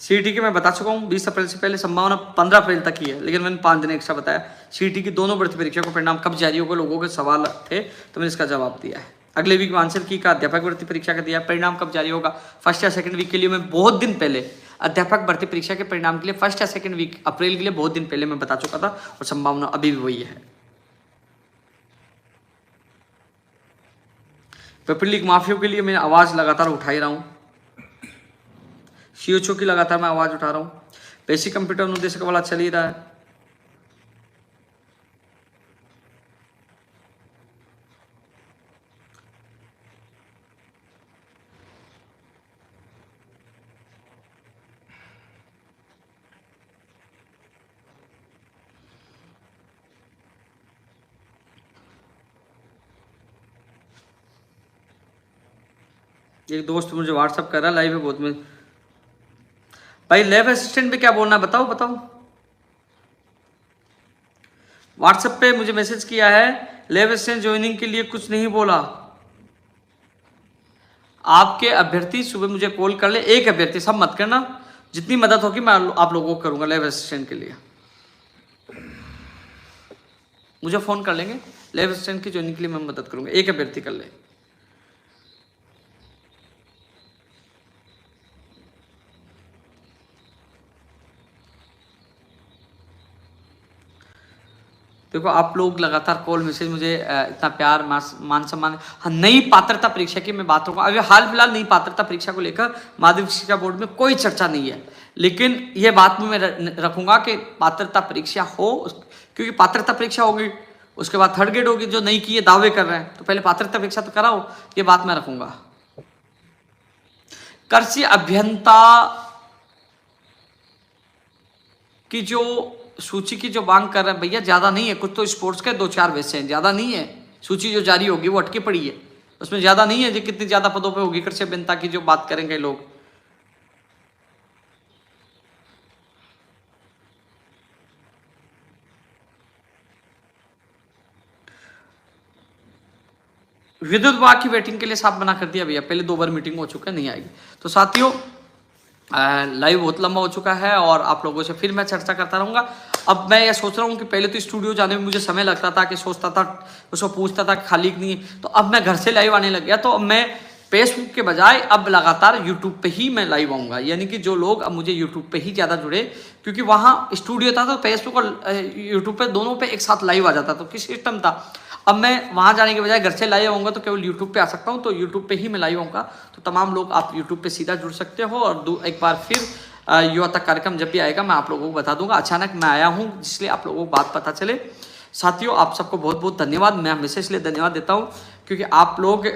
सीईटी की मैं बता चुका हूँ 20 अप्रैल से पहले, संभावना 15 अप्रैल तक की है, लेकिन मैंने 5 दिन एक्स्ट्रा बताया। सीईटी की दोनों भर्ती परीक्षा को परिणाम कब जारी होगा, लोगों के सवाल थे तो मैंने इसका जवाब दिया है। अगले वीक में आंसर की का अध्यापक भर्ती परीक्षा का दिया, परिणाम कब जारी होगा फर्स्ट या सेकंड वीक के लिए मैं बहुत दिन पहले अध्यापक भर्ती परीक्षा के परिणाम के लिए फर्स्ट या सेकंड वीक अप्रैल के लिए बहुत दिन पहले मैं बता चुका था, और संभावना अभी भी वही है। पेपर लीक माफियों के लिए मैं आवाज लगातार उठा ही रहा हूँ, सीओचओ की लगातार मैं आवाज उठा रहा हूँ। बेसिक कंप्यूटर अनुदेशक वाला चल ही रहा है। एक दोस्त मुझे व्हाट्सअप कर रहा है, लाइव है बहुत में। भाई लैब असिस्टेंट पे क्या बोलना है, बताओ बताओ। व्हाट्सएप पे मुझे मैसेज किया है, लैब असिस्टेंट ज्वाइनिंग के लिए कुछ नहीं बोला। आपके अभ्यर्थी सुबह मुझे कॉल कर ले, एक अभ्यर्थी, सब मत करना, जितनी मदद होगी मैं आप लोगों को करूंगा लैब असिस्टेंट के लिए। मुझे फोन कर लेंगे, लैब असिस्टेंट की ज्वाइनिंग के लिए मैं मदद करूंगा, एक अभ्यर्थी कर ले। देखो आप लोग लगातार कॉल मैसेज मुझे इतना प्यार मान सम्मान। हाँ, नई पात्रता परीक्षा की मैं बात करूँगा। अभी हाल फिलहाल नई पात्रता परीक्षा को लेकर माध्यमिक शिक्षा बोर्ड में कोई चर्चा नहीं है, लेकिन यह बात मैं रखूंगा कि पात्रता परीक्षा हो, क्योंकि पात्रता परीक्षा होगी उसके बाद थर्ड ग्रेड होगी। जो नई की ये दावे कर रहे हैं तो पहले पात्रता परीक्षा तो कराओ, ये बात मैं रखूंगा। कृषि अभियंता की जो सूची की जो मांग कर रहे हैं भैया, ज्यादा नहीं है, कुछ तो स्पोर्ट्स के 2-4 वैसे हैं, ज्यादा नहीं है। सूची जो जारी होगी वो अटकी पड़ी है, उसमें ज्यादा नहीं है जो कितनी ज्यादा पदों पे होगी कृषि अभियंता की जो बात करेंगे लोग। विद्युत विभाग की वेटिंग के लिए साफ मना कर दिया भैया, पहले 2 बार मीटिंग हो चुका है, नहीं आएगी। तो साथियों लाइव बहुत लंबा हो चुका है और आप लोगों से फिर मैं चर्चा करता रहूंगा। अब मैं ये सोच रहा हूँ कि पहले तो स्टूडियो जाने में मुझे समय लगता था, कि सोचता था, उसको पूछता था खाली नहीं, तो अब मैं घर से लाइव आने लग गया। तो अब मैं फेसबुक के बजाय अब लगातार यूट्यूब पे ही मैं लाइव आऊँगा, यानी कि जो लोग अब मुझे यूट्यूब पे ही ज़्यादा जुड़े, क्योंकि वहाँ स्टूडियो था तो फेसबुक और यूट्यूब पे दोनों पे एक साथ लाइव आ जाता, तो किस सिस्टम था। अब मैं वहाँ जाने के बजाय घर से लाइव आऊँगा तो केवल यूट्यूब पे आ सकता हूँ, तो यूट्यूब पे ही मैं लाइव आऊँगा। तो तमाम लोग आप यूट्यूब पे सीधा जुड़ सकते हो, और एक बार फिर युवा तक कार्यक्रम जब भी आएगा मैं आप लोगों को बता दूंगा। अचानक मैं आया हूँ इसलिए आप लोगों को बात पता चले। साथियों आप सबको बहुत बहुत धन्यवाद। मैं हमेशा इसलिए धन्यवाद देता हूँ क्योंकि आप लोग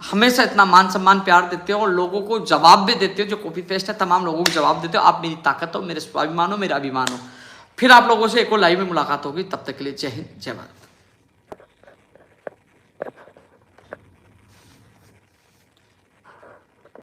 हमेशा इतना मान सम्मान प्यार देते हो और लोगों को जवाब भी देते हो, जो कॉपी पेस्ट है तमाम लोगों को जवाब देते हो। आप मेरी ताकत हो, मेरे स्वाभिमान हो, मेरा अभिमान हो। फिर आप लोगों से एक और लाइव में मुलाकात होगी, तब तक के लिए जय हिंद जय भारत।